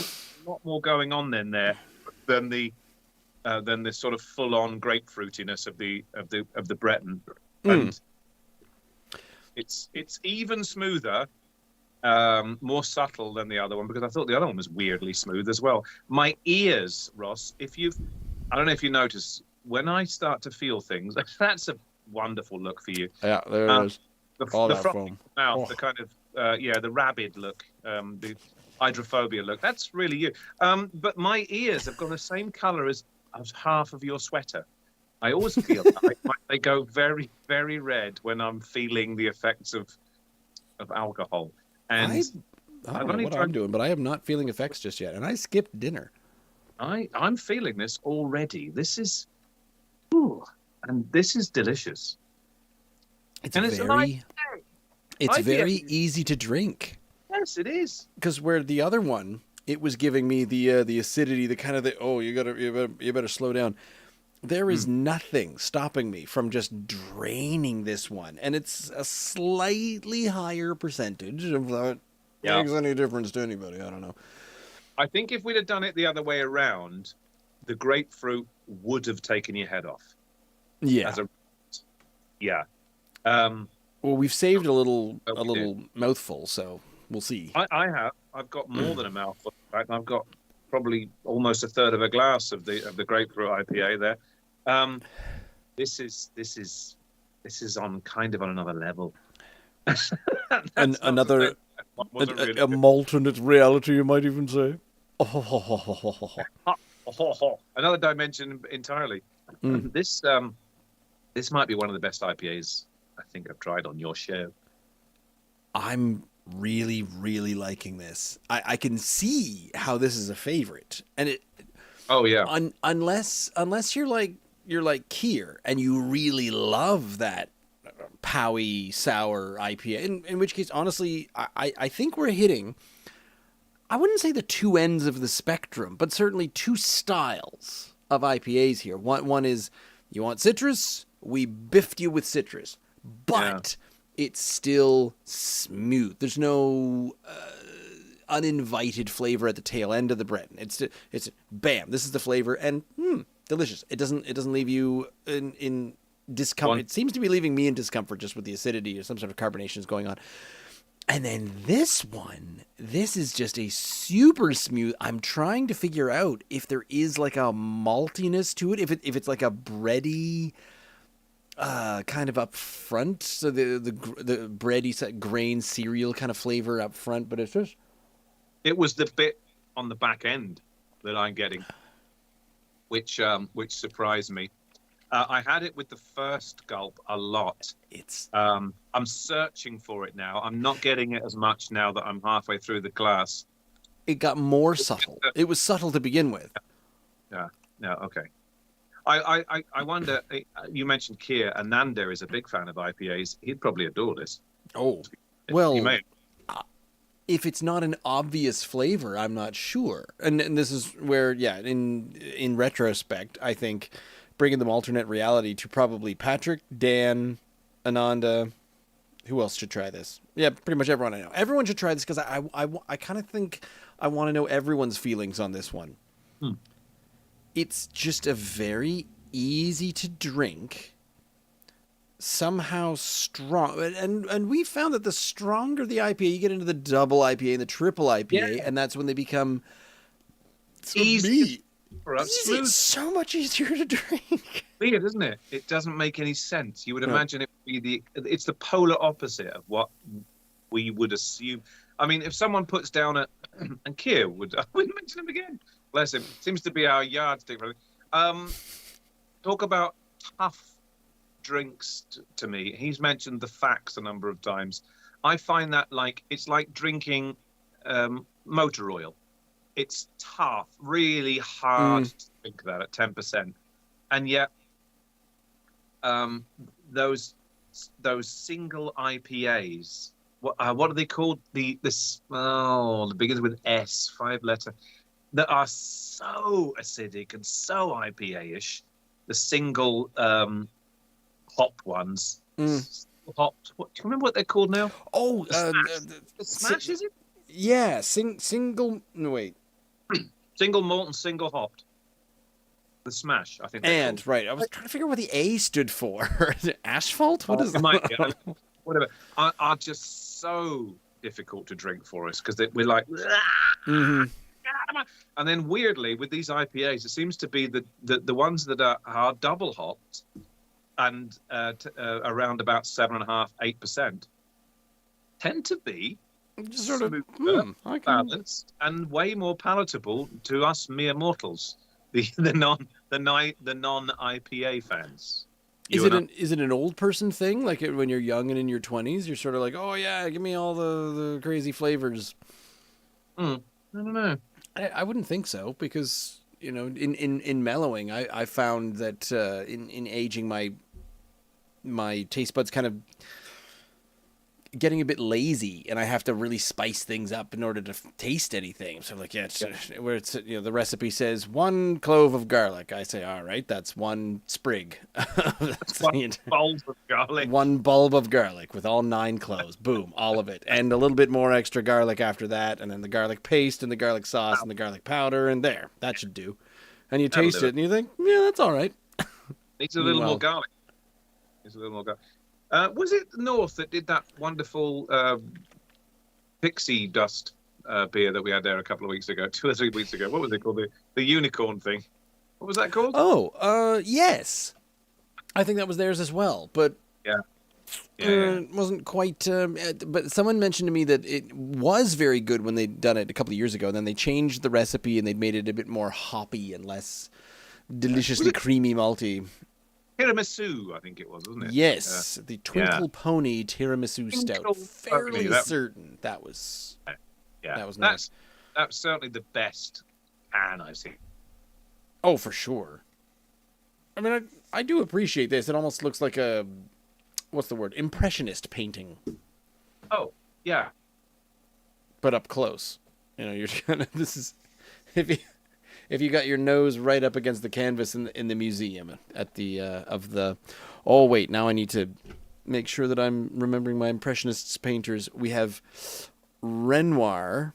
[SPEAKER 2] lot more going on than the sort of full-on grapefruitiness of the Breton, and it's even smoother. More subtle than the other one because I thought the other one was weirdly smooth as well. My ears, Ross, I don't know if you notice, when I start to feel things, that's a wonderful look for you.
[SPEAKER 1] Yeah, there it is.
[SPEAKER 2] The frothy mouth, the kind of, the rabid look, the hydrophobia look. That's really you. But my ears have got the same color as half of your sweater. I always feel like they go very, very red when I'm feeling the effects of alcohol. And
[SPEAKER 1] I don't know what I'm doing, but I am not feeling effects just yet. And I skipped dinner.
[SPEAKER 2] I'm feeling this already. This is, and this is delicious.
[SPEAKER 1] It's very easy to drink.
[SPEAKER 2] Yes, it is.
[SPEAKER 1] Because where the other one, it was giving me the acidity, the kind of you better slow down. There is nothing stopping me from just draining this one. And it's a slightly higher percentage. If that makes any difference to anybody, I don't know.
[SPEAKER 2] I think if we'd have done it the other way around, the grapefruit would have taken your head off.
[SPEAKER 1] Yeah. Well, we've saved a little mouthful, so we'll see.
[SPEAKER 2] I have. I've got more than a mouthful. In fact, I've got probably almost a third of a glass of the grapefruit IPA there. This is on kind of on another level.
[SPEAKER 1] And another a malternate reality, you might even say.
[SPEAKER 2] Another dimension entirely. This might be one of the best IPAs I think I've tried on your show.
[SPEAKER 1] I'm really, really liking this. I can see how this is a favorite, and it.
[SPEAKER 2] Oh yeah.
[SPEAKER 1] Unless you're like Kier and you really love that Powy sour IPA, in which case, honestly, I think we're hitting. I wouldn't say the two ends of the spectrum, but certainly two styles of IPAs here. One is you want citrus, we biffed you with citrus, but it's still smooth. There's no uninvited flavor at the tail end of the Breton. It's bam, this is the flavor, and delicious. It doesn't leave you in discomfort. It seems to be leaving me in discomfort just with the acidity or some sort of carbonation is going on. And then this is just a super smooth. I'm trying to figure out if there is like a maltiness to it, if it's like a bready kind of up front, so the bready grain cereal kind of flavor up front, but it's just...
[SPEAKER 2] It was the bit on the back end that I'm getting, which surprised me. I had it with the first gulp a lot. I'm searching for it now. I'm not getting it as much now that I'm halfway through the glass.
[SPEAKER 1] It got more subtle. It was subtle to begin with.
[SPEAKER 2] Yeah. Okay. I wonder. You mentioned Keir. Ananda is a big fan of IPAs. He'd probably adore this.
[SPEAKER 1] Oh, well. If it's not an obvious flavor, I'm not sure. And this is where, in retrospect, I think bringing the alternate reality to probably Patrick, Dan, Ananda. Who else should try this? Yeah, pretty much everyone I know. Everyone should try this because I kind of think I want to know everyone's feelings on this one. It's just a very easy to drink, somehow strong, and we found that the stronger the IPA, you get into the double IPA and the triple IPA, and that's when they become
[SPEAKER 2] easy.
[SPEAKER 1] It's so much easier to drink.
[SPEAKER 2] Weird, isn't it? It doesn't make any sense. You would imagine it would be it's the polar opposite of what we would assume. I mean, if someone puts down and Keir I wouldn't mention him again. Bless him. Seems to be our yardstick. Talk about tough drinks to me. He's mentioned the facts a number of times. I find that it's like drinking motor oil. It's tough, really hard to drink that at 10%, and yet those single IPAs. What are they called? The begins with S, 5-letter. That are so acidic and so IPA-ish. The single hopped ones. Hopped. What, do you remember what they're called now?
[SPEAKER 1] Oh,
[SPEAKER 2] the Smash, is it?
[SPEAKER 1] Yeah, single. No, wait.
[SPEAKER 2] Single malt and single hopped. The Smash, I think.
[SPEAKER 1] And right, I was trying to figure out what the A stood for. Is it asphalt? What is
[SPEAKER 2] that? Whatever. Are just so difficult to drink for us because we're like. And then weirdly, with these IPAs, it seems to be the ones that are double hopped and around about 7.5%, 8%, tend to be
[SPEAKER 1] just sort of
[SPEAKER 2] balanced and way more palatable to us mere mortals, the non IPA fans.
[SPEAKER 1] Is it an old person thing? Like when you're young and in your 20s, you're sort of like, oh yeah, give me all the crazy flavors.
[SPEAKER 2] I don't know.
[SPEAKER 1] I wouldn't think so because in mellowing, I found that in aging, my taste buds kind of getting a bit lazy, and I have to really spice things up in order to taste anything. So where it's the recipe says 1 clove of garlic, I say, all right, that's 1 sprig. That's
[SPEAKER 2] 1 bulb of garlic.
[SPEAKER 1] 1 bulb of garlic with all 9 cloves. Boom, all of it, and a little bit more extra garlic after that, and then the garlic paste and the garlic sauce and the garlic powder, and that should do. And you taste it, and you think, yeah, that's all right.
[SPEAKER 2] Needs a little more garlic. Was it North that did that wonderful pixie dust beer that we had there a couple of weeks ago, 2 or 3 weeks ago? What was it called? The unicorn thing. What was that called?
[SPEAKER 1] Oh, yes. I think that was theirs as well, but it wasn't quite. But someone mentioned to me that it was very good when they'd done it a couple of years ago. And then they changed the recipe and they'd made it a bit more hoppy and less deliciously creamy malty.
[SPEAKER 2] Tiramisu, I think it was, wasn't it?
[SPEAKER 1] Yes, the Twinkle Pony Tiramisu Stout. Fairly certain that was. That was nice.
[SPEAKER 2] That's certainly the best can I've seen.
[SPEAKER 1] Oh, for sure. I mean, I do appreciate this. It almost looks like a, what's the word? Impressionist painting.
[SPEAKER 2] Oh, yeah.
[SPEAKER 1] But up close. You're kind of, this is, if you got your nose right up against the canvas in the museum at the oh wait, now I need to make sure that I'm remembering my impressionists painters. We have Renoir,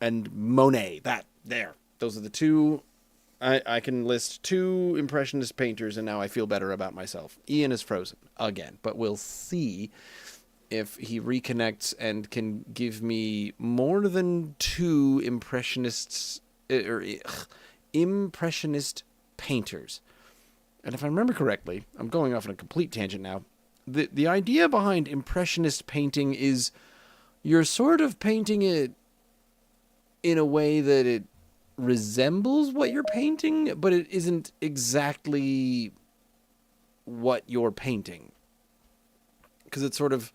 [SPEAKER 1] and Monet. Those are the two. I can list two Impressionist painters, and now I feel better about myself. Ian is frozen again, but we'll see if he reconnects and can give me more than two Impressionist painters. And if I remember correctly, I'm going off on a complete tangent now. The idea behind Impressionist painting is you're sort of painting it in a way that it resembles what you're painting, but it isn't exactly what you're painting. Because it's sort of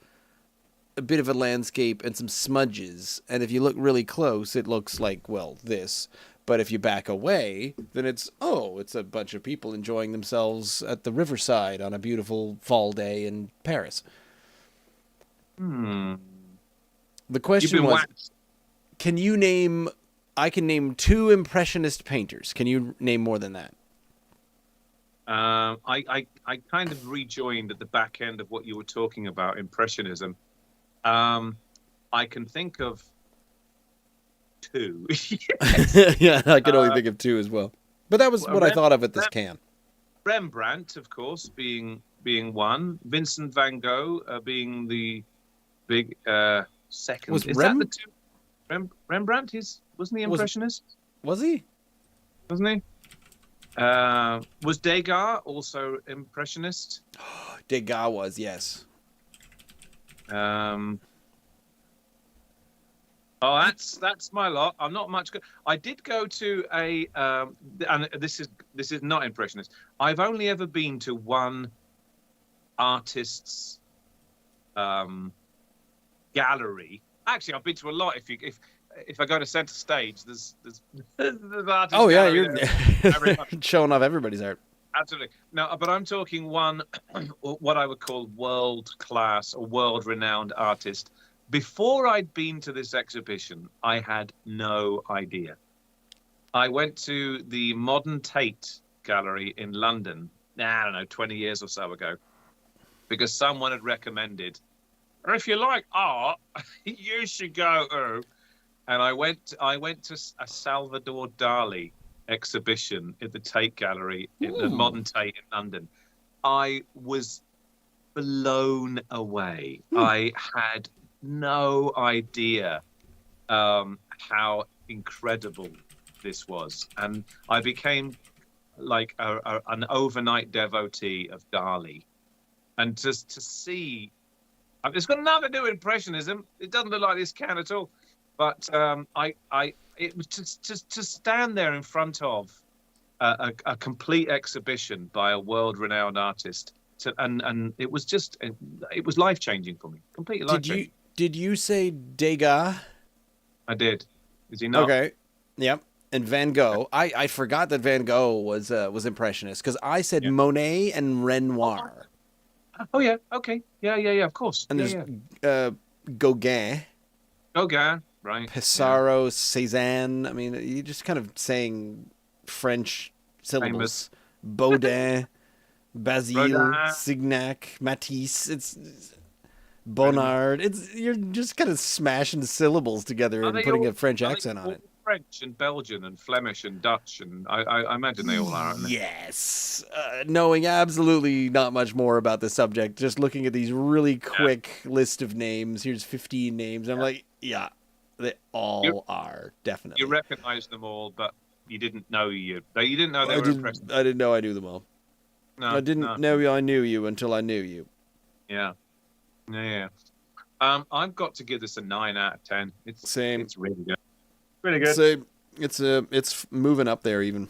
[SPEAKER 1] a bit of a landscape and some smudges. And if you look really close, it looks like, well, this. But if you back away, then it's a bunch of people enjoying themselves at the riverside on a beautiful fall day in Paris. The question was, can you name... I can name two Impressionist painters. Can you name more than that?
[SPEAKER 2] I kind of rejoined at the back end of what you were talking about, Impressionism. I can think of two.
[SPEAKER 1] Yeah, I can only think of two as well. But that was what I thought of at this can.
[SPEAKER 2] Rembrandt, of course, being one. Vincent van Gogh being the big second. Is that the two? Rembrandt wasn't he Impressionist?
[SPEAKER 1] Was he?
[SPEAKER 2] Wasn't he? Was Degas also Impressionist?
[SPEAKER 1] Degas was, yes.
[SPEAKER 2] That's my lot. I'm not much good. I did go to a and this is not Impressionist. I've only ever been to one artist's gallery. Actually, I've been to a lot. If I go to Center Stage, there's artists.
[SPEAKER 1] Oh yeah, you're showing off everybody's art.
[SPEAKER 2] Absolutely. No, but I'm talking one, what I would call world class or world renowned artist. Before I'd been to this exhibition, I had no idea. I went to the Modern Tate Gallery in London, I don't know, 20 years or so ago, because someone had recommended, or if you like art, you should go. And I went to a Salvador Dali exhibition at the Tate Gallery in the Modern Tate in London. I was blown away. I had no idea how incredible this was, and I became like an overnight devotee of Dali. And just to see, it's got nothing to do with Impressionism. It doesn't look like this can at all. But it was just to stand there in front of a complete exhibition by a world-renowned artist, and it was life-changing for me, completely life-changing.
[SPEAKER 1] Did you say Degas?
[SPEAKER 2] I did. Is he not?
[SPEAKER 1] Okay. Yep. And Van Gogh. I forgot that Van Gogh was Impressionist because I said Monet and Renoir.
[SPEAKER 2] Oh yeah. Okay. Yeah. Of course.
[SPEAKER 1] And there's Gauguin.
[SPEAKER 2] Gauguin. Right.
[SPEAKER 1] Pissarro, Cézanne. I mean, you're just kind of saying French syllables. Baudin, Basile, Signac, Matisse. It's Bonnard. You're just kind of smashing syllables together and putting a French accent on it.
[SPEAKER 2] French and Belgian and Flemish and Dutch, and I imagine they all are, aren't they?
[SPEAKER 1] Yes. Knowing absolutely not much more about the subject, just looking at these really quick list of names. Here's 15 names. I'm like, yeah. They all are, definitely.
[SPEAKER 2] You recognize them all, but you didn't know they were impressive.
[SPEAKER 1] I didn't know I knew them all.
[SPEAKER 2] No,
[SPEAKER 1] I didn't know I knew you until I knew you.
[SPEAKER 2] Yeah. I've got to give this a 9 out of 10.
[SPEAKER 1] Same.
[SPEAKER 2] It's really good. Really good.
[SPEAKER 1] Same. It's moving up there even.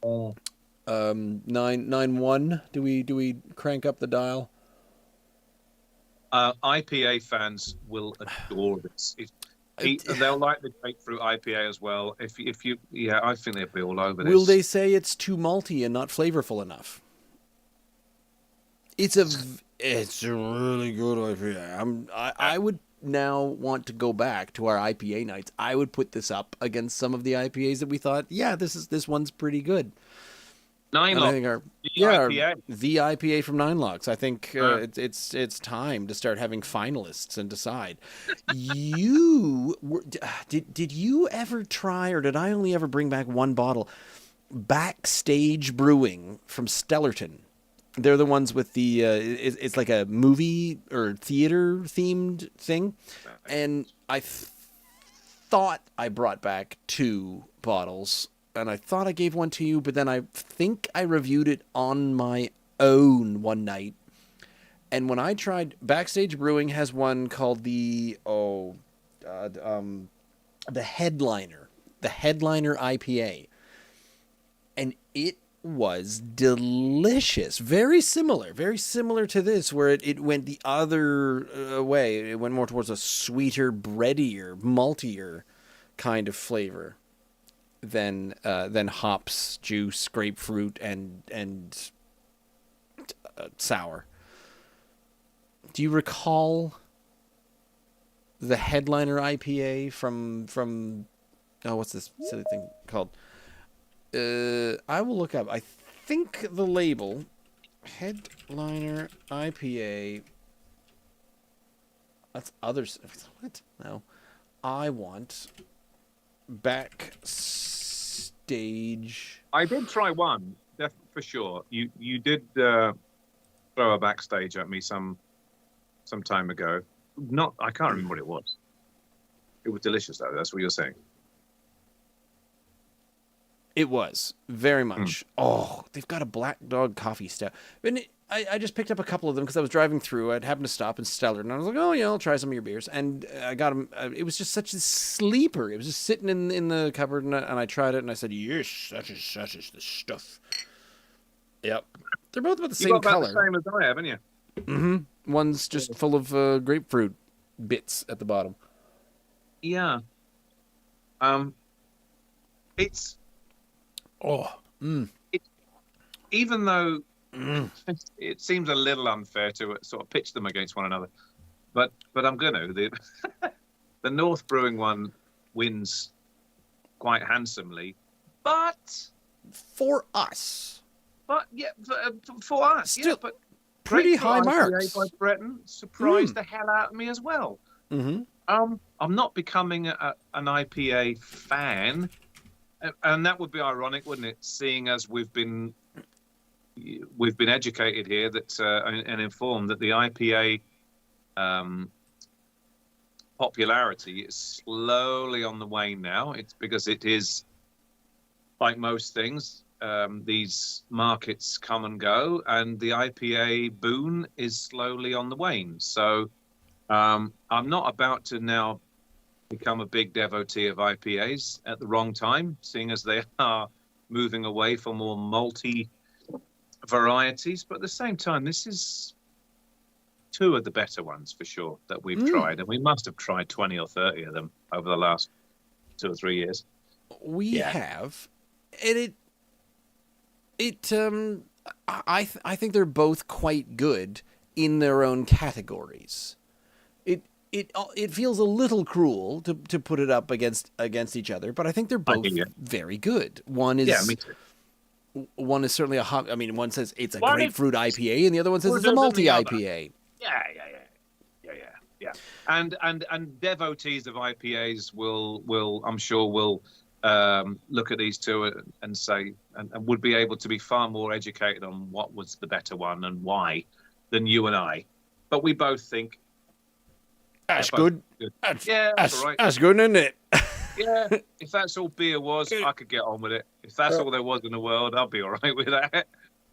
[SPEAKER 1] 9.1. Do we crank up the dial?
[SPEAKER 2] IPA fans will adore this. They'll like the Grapefruit IPA as well. If you, I think they'll be all over this.
[SPEAKER 1] Will they say it's too malty and not flavorful enough? It's a really good IPA. I would now want to go back to our IPA nights. I would put this up against some of the IPAs that we thought, this one's pretty good.
[SPEAKER 2] Nine
[SPEAKER 1] And I
[SPEAKER 2] Lock,
[SPEAKER 1] think
[SPEAKER 2] the IPA.
[SPEAKER 1] the IPA from Nine Locks. I think it's time to start having finalists and decide. Did you ever try, or did I only ever bring back one bottle? Backstage Brewing from Stellarton. They're the ones with the it's like a movie or theater themed thing, and I thought I brought back 2 bottles, and I thought I gave one to you, but then I think I reviewed it on my own one night. And when I tried, Backstage Brewing has one called the Headliner, the Headliner IPA, and it was delicious. Very similar to this, where it went the other way. It went more towards a sweeter, breadier, maltier kind of flavor than hops, juice, grapefruit, and sour. Do you recall the Headliner IPA from what's this silly thing called? I will look up. I think the label, Headliner IPA. That's others. What? No. I want Backstage.
[SPEAKER 2] I did try one, for sure. You did throw a Backstage at me some time ago. I can't remember what it was. It was delicious, though. That's what you're saying.
[SPEAKER 1] It was very much. Oh, they've got a Black Dog coffee stout. And I just picked up a couple of them because I was driving through. I'd happened to stop in Stellar, and I was like, oh yeah, I'll try some of your beers. And I got them. It was just such a sleeper. It was just sitting in the cupboard, and I tried it, and I said, yes, such is the stuff. Yep, they're both about the same color.
[SPEAKER 2] The same as I have, haven't you?
[SPEAKER 1] Mm-hmm. One's just full of grapefruit bits at the bottom.
[SPEAKER 2] Yeah. It's. Even though it seems a little unfair to sort of pitch them against one another, but I'm going to. The North Brewing one wins quite handsomely, but
[SPEAKER 1] for us.
[SPEAKER 2] But yeah, for us,
[SPEAKER 1] still,
[SPEAKER 2] yeah, but
[SPEAKER 1] pretty high marks.
[SPEAKER 2] By Breton surprised the hell out of me as well.
[SPEAKER 1] Mm-hmm.
[SPEAKER 2] I'm not becoming an IPA fan. And that would be ironic, wouldn't it? Seeing as we've been educated here that and informed that the IPA popularity is slowly on the wane now. It's because it is, like most things, these markets come and go, and the IPA boon is slowly on the wane. So I'm not about to now become a big devotee of IPAs at the wrong time, seeing as they are moving away for more multi varieties. But at the same time, this is 2 of the better ones for sure that we've tried, and we must have tried 20 or 30 of them over the last 2 or 3 years.
[SPEAKER 1] We have, and I think they're both quite good in their own categories. It feels a little cruel to put it up against each other, but I think they're both very good. One is
[SPEAKER 2] me too.
[SPEAKER 1] One is certainly a hot. I mean, one says it's a grapefruit IPA, and the other one says it's a multi IPA.
[SPEAKER 2] Yeah. And devotees of IPAs will I'm sure will look at these 2 and say and would be able to be far more educated on what was the better one and why than you and I. But we both think.
[SPEAKER 1] That's good.
[SPEAKER 2] That's all right.
[SPEAKER 1] That's good, isn't it?
[SPEAKER 2] Yeah, if that's all beer was, I could get on with it. If that's all there was in the world, I'll be all right with that.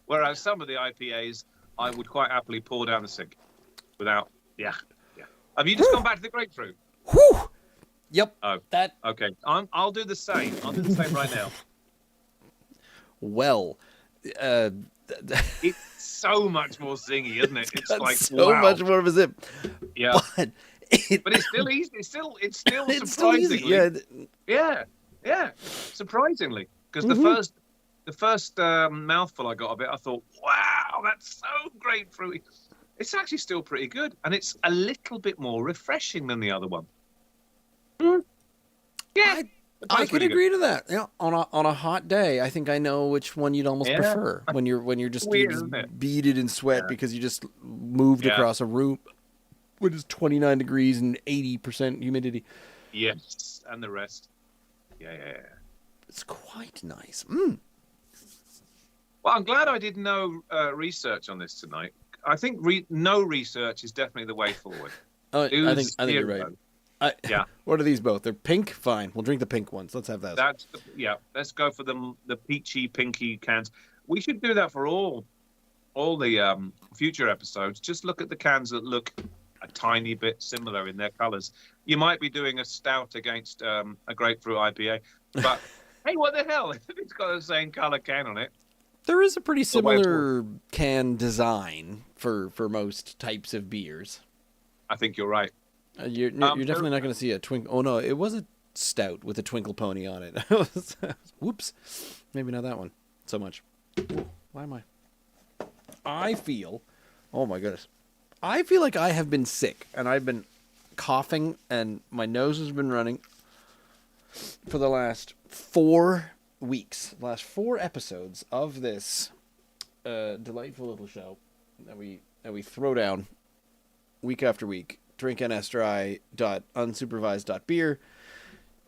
[SPEAKER 2] Whereas some of the IPAs, I would quite happily pour down the sink without. Yeah. Have you just gone back to the grapefruit?
[SPEAKER 1] Whew. Yep.
[SPEAKER 2] Oh, okay. I'll do the same. I'll do the same right now.
[SPEAKER 1] Well,
[SPEAKER 2] it's so much more zingy, isn't it? It's like
[SPEAKER 1] so much more of a zip.
[SPEAKER 2] Yeah. But it's still easy. It's still surprisingly. Yeah. Surprisingly, because the first mouthful I got of it, I thought, wow, that's so grapefruity. It's actually still pretty good, and it's a little bit more refreshing than the other one. Yeah.
[SPEAKER 1] I can agree to that. Yeah, on a hot day, I think I know which one you'd almost prefer when you're just
[SPEAKER 2] Weird, isn't it?
[SPEAKER 1] beaded in sweat because you just moved across a room when it's 29 degrees and 80% humidity.
[SPEAKER 2] Yes, and the rest. Yeah.
[SPEAKER 1] It's quite nice.
[SPEAKER 2] Well, I'm glad I did no research on this tonight. I think no research is definitely the way forward.
[SPEAKER 1] I think you're right.
[SPEAKER 2] Yeah.
[SPEAKER 1] What are these both? They're pink? Fine. We'll drink the pink ones. Let's have those.
[SPEAKER 2] Let's go for the peachy, pinky cans. We should do that for all the future episodes. Just look at the cans that look a tiny bit similar in their colours. You might be doing a stout against a grapefruit IPA, but hey, what the hell? If it's got the same colour can on it.
[SPEAKER 1] There is a pretty similar can design for most types of beers.
[SPEAKER 2] I think you're right.
[SPEAKER 1] You're definitely not going to see a twinkle. Oh no, it was a stout with a twinkle pony on it. Whoops, maybe not that one so much. Why am I feel. Oh my goodness, I feel like I have been sick and I've been coughing and my nose has been running for the last 4 weeks. Last 4 episodes of this delightful little show that we throw down week after week. drinknsdry.unsupervised.beer.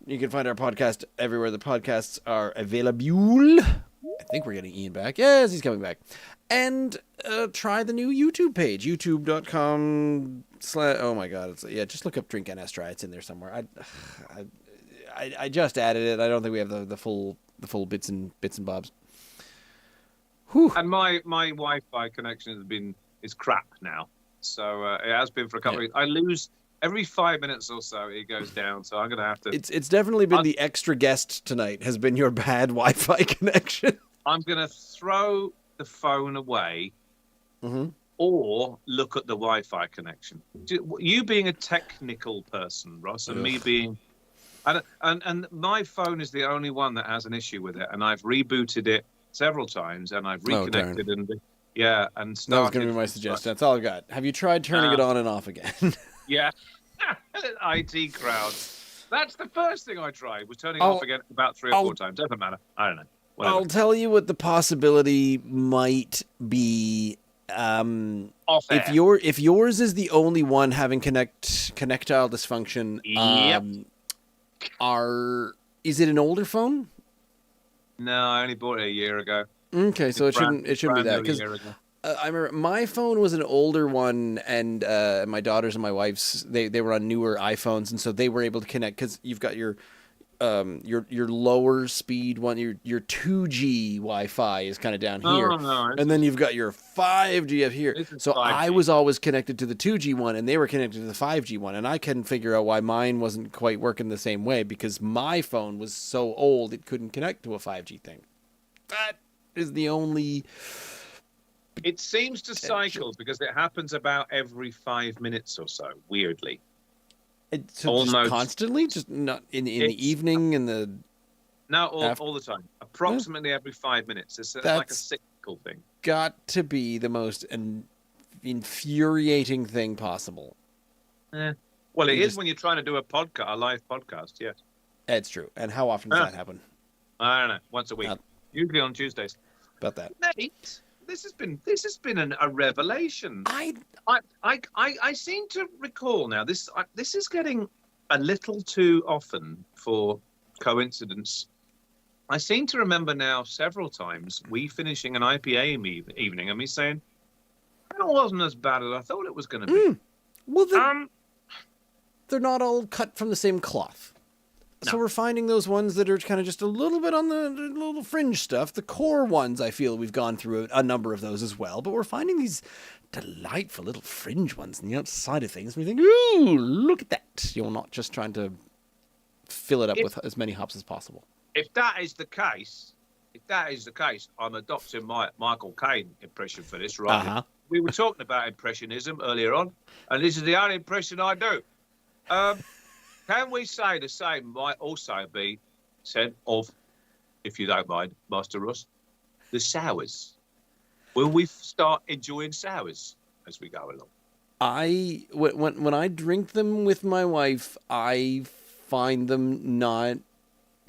[SPEAKER 1] You can find our podcast everywhere the podcasts are available. I think we're getting Ian back. Yes, he's coming back. And try the new YouTube page, youtube.com/ oh my god, just look up Drink NS Dry. It's in there somewhere. I just added it. I don't think we have the full bits and bobs. Whew.
[SPEAKER 2] And my Wi-Fi connection is crap now. So it has been for a couple of weeks. I lose every 5 minutes or so. It goes down. So I'm going to have to.
[SPEAKER 1] It's definitely been the extra guest tonight has been your bad Wi-Fi connection.
[SPEAKER 2] I'm going to throw the phone away or look at the Wi-Fi connection. You being a technical person, Ross, and me being. And my phone is the only one that has an issue with it. And I've rebooted it several times and I've reconnected and started.
[SPEAKER 1] That was going to be my suggestion. That's all I've got. Have you tried turning it on and off again?
[SPEAKER 2] Yeah. IT crowd. That's the first thing I tried, was turning it off again about 3 or 4 times. Doesn't matter. I don't know. Whatever.
[SPEAKER 1] I'll tell you what the possibility might be. If yours is the only one having connectile dysfunction, is it an older phone?
[SPEAKER 2] No, I only bought it a year ago.
[SPEAKER 1] Okay, so it shouldn't be that, because I remember my phone was an older one, and my daughter's and my wife's they were on newer iPhones, and so they were able to connect because you've got your lower speed one, your 2G Wi-Fi is kind of down here, and then you've got your 5G up here. So 5G. I was always connected to the 2G one, and they were connected to the 5G one, and I couldn't figure out why mine wasn't quite working the same way because my phone was so old it couldn't connect to a 5G thing. That is the only.
[SPEAKER 2] It seems to cycle because it happens about every 5 minutes or so. Weirdly.
[SPEAKER 1] Almost just constantly, just not in the evening and the.
[SPEAKER 2] No, all the time. Approximately every 5 minutes. It's like a cyclical thing.
[SPEAKER 1] Got to be the most infuriating thing possible.
[SPEAKER 2] Well, it is when you're trying to do a live podcast. Yes,
[SPEAKER 1] it's true. And how often does that happen? I
[SPEAKER 2] don't know. Once a week, usually on Tuesdays.
[SPEAKER 1] About that,
[SPEAKER 2] mate. This has been a revelation. I seem to recall now. This is getting a little too often for coincidence. I seem to remember now several times we finishing an IPA evening and me saying, "It wasn't as bad as I thought it was going to be."
[SPEAKER 1] Well, they're not all cut from the same cloth. No. So we're finding those ones that are kind of just a little bit on the little fringe stuff. The core ones, I feel we've gone through a number of those as well. But we're finding these delightful little fringe ones on the outside of things. And we think, ooh, look at that. You're not just trying to fill it up with as many hops as possible.
[SPEAKER 2] If that is the case, I'm adopting my Michael Caine impression for this, right? Uh-huh. We were talking about impressionism earlier on, and this is the only impression I do. Can we say the same might also be said of, if you don't mind, Master Ross, the sours? Will we start enjoying sours as we go along?
[SPEAKER 1] When I drink them with my wife, I find them not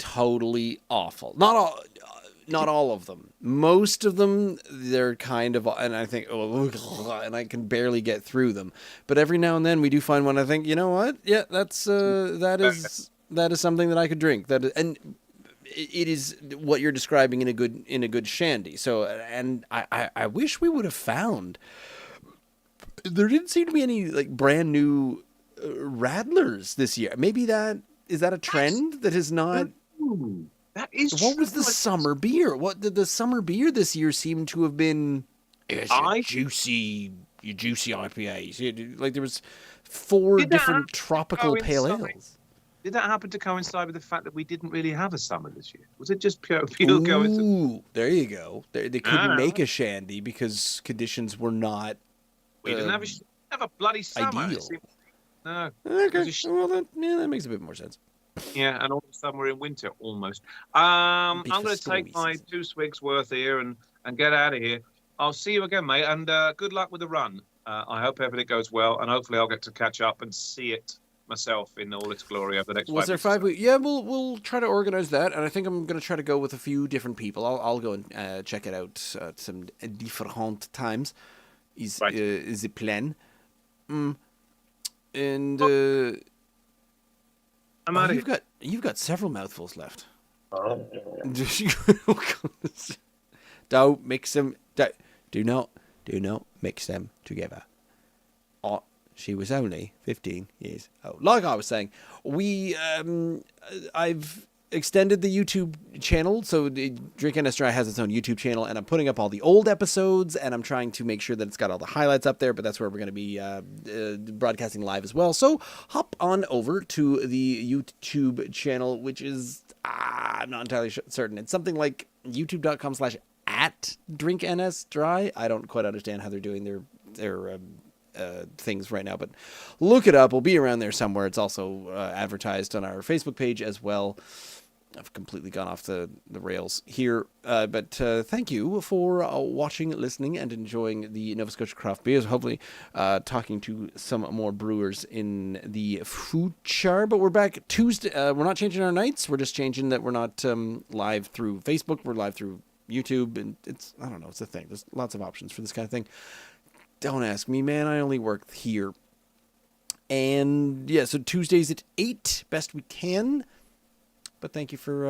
[SPEAKER 1] totally awful. Not all of them. Most of them, they're kind of, and I think, and I can barely get through them. But every now and then we do find one. I think, you know what? Yeah, that is something that I could drink. And it is what you're describing in a good shandy. So, and I wish we would have found. There didn't seem to be any like brand new Radlers this year. Maybe that is that a trend that has not.
[SPEAKER 2] Ooh, that is.
[SPEAKER 1] What was the summer beer? What did the summer beer this year seem to have been? Your juicy IPAs. Like there was 4 different tropical pale ales.
[SPEAKER 2] Did that happen to coincide with the fact that we didn't really have a summer this year? Was it just pure going through?
[SPEAKER 1] Ooh, there you go. They couldn't make a shandy because conditions were not.
[SPEAKER 2] We didn't have a bloody summer.
[SPEAKER 1] Ideal.
[SPEAKER 2] No.
[SPEAKER 1] Okay. Well, that makes a bit more sense.
[SPEAKER 2] Yeah, and all of a sudden we're in winter almost. I'm going to take my 2 swigs worth here and get out of here. I'll see you again, mate, and good luck with the run. I hope everything goes well, and hopefully I'll get to catch up and see it myself in all its glory over the next 5 weeks.
[SPEAKER 1] Was there 5 weeks? Yeah, we'll try to organize that, and I think I'm going to try to go with a few different people. I'll go and check it out at some different times. Is the plan. And
[SPEAKER 2] I'm out of here.
[SPEAKER 1] You've got several mouthfuls left. Don't mix them. Do not mix them together. She was only 15 years old. Like I was saying, I've extended the YouTube channel, so Drink and Dry has its own YouTube channel, and I'm putting up all the old episodes, and I'm trying to make sure that it's got all the highlights up there, but that's where we're going to be broadcasting live as well. So hop on over to the YouTube channel, which is, I'm not entirely certain. It's something like youtube.com/@drinknsdry. I don't quite understand how they're doing their things right now, but look it up. We'll be around there somewhere. It's also advertised on our Facebook page as well. I've completely gone off the rails here, but thank you for watching, listening, and enjoying the Nova Scotia Craft Beers. Hopefully talking to some more brewers in the future. But we're back Tuesday. We're not changing our nights. We're just changing that we're not live through Facebook. We're live through YouTube, and it's a thing. There's lots of options for this kind of thing. Don't ask me, man. I only work here. And yeah, so Tuesdays at 8, best we can. But thank you for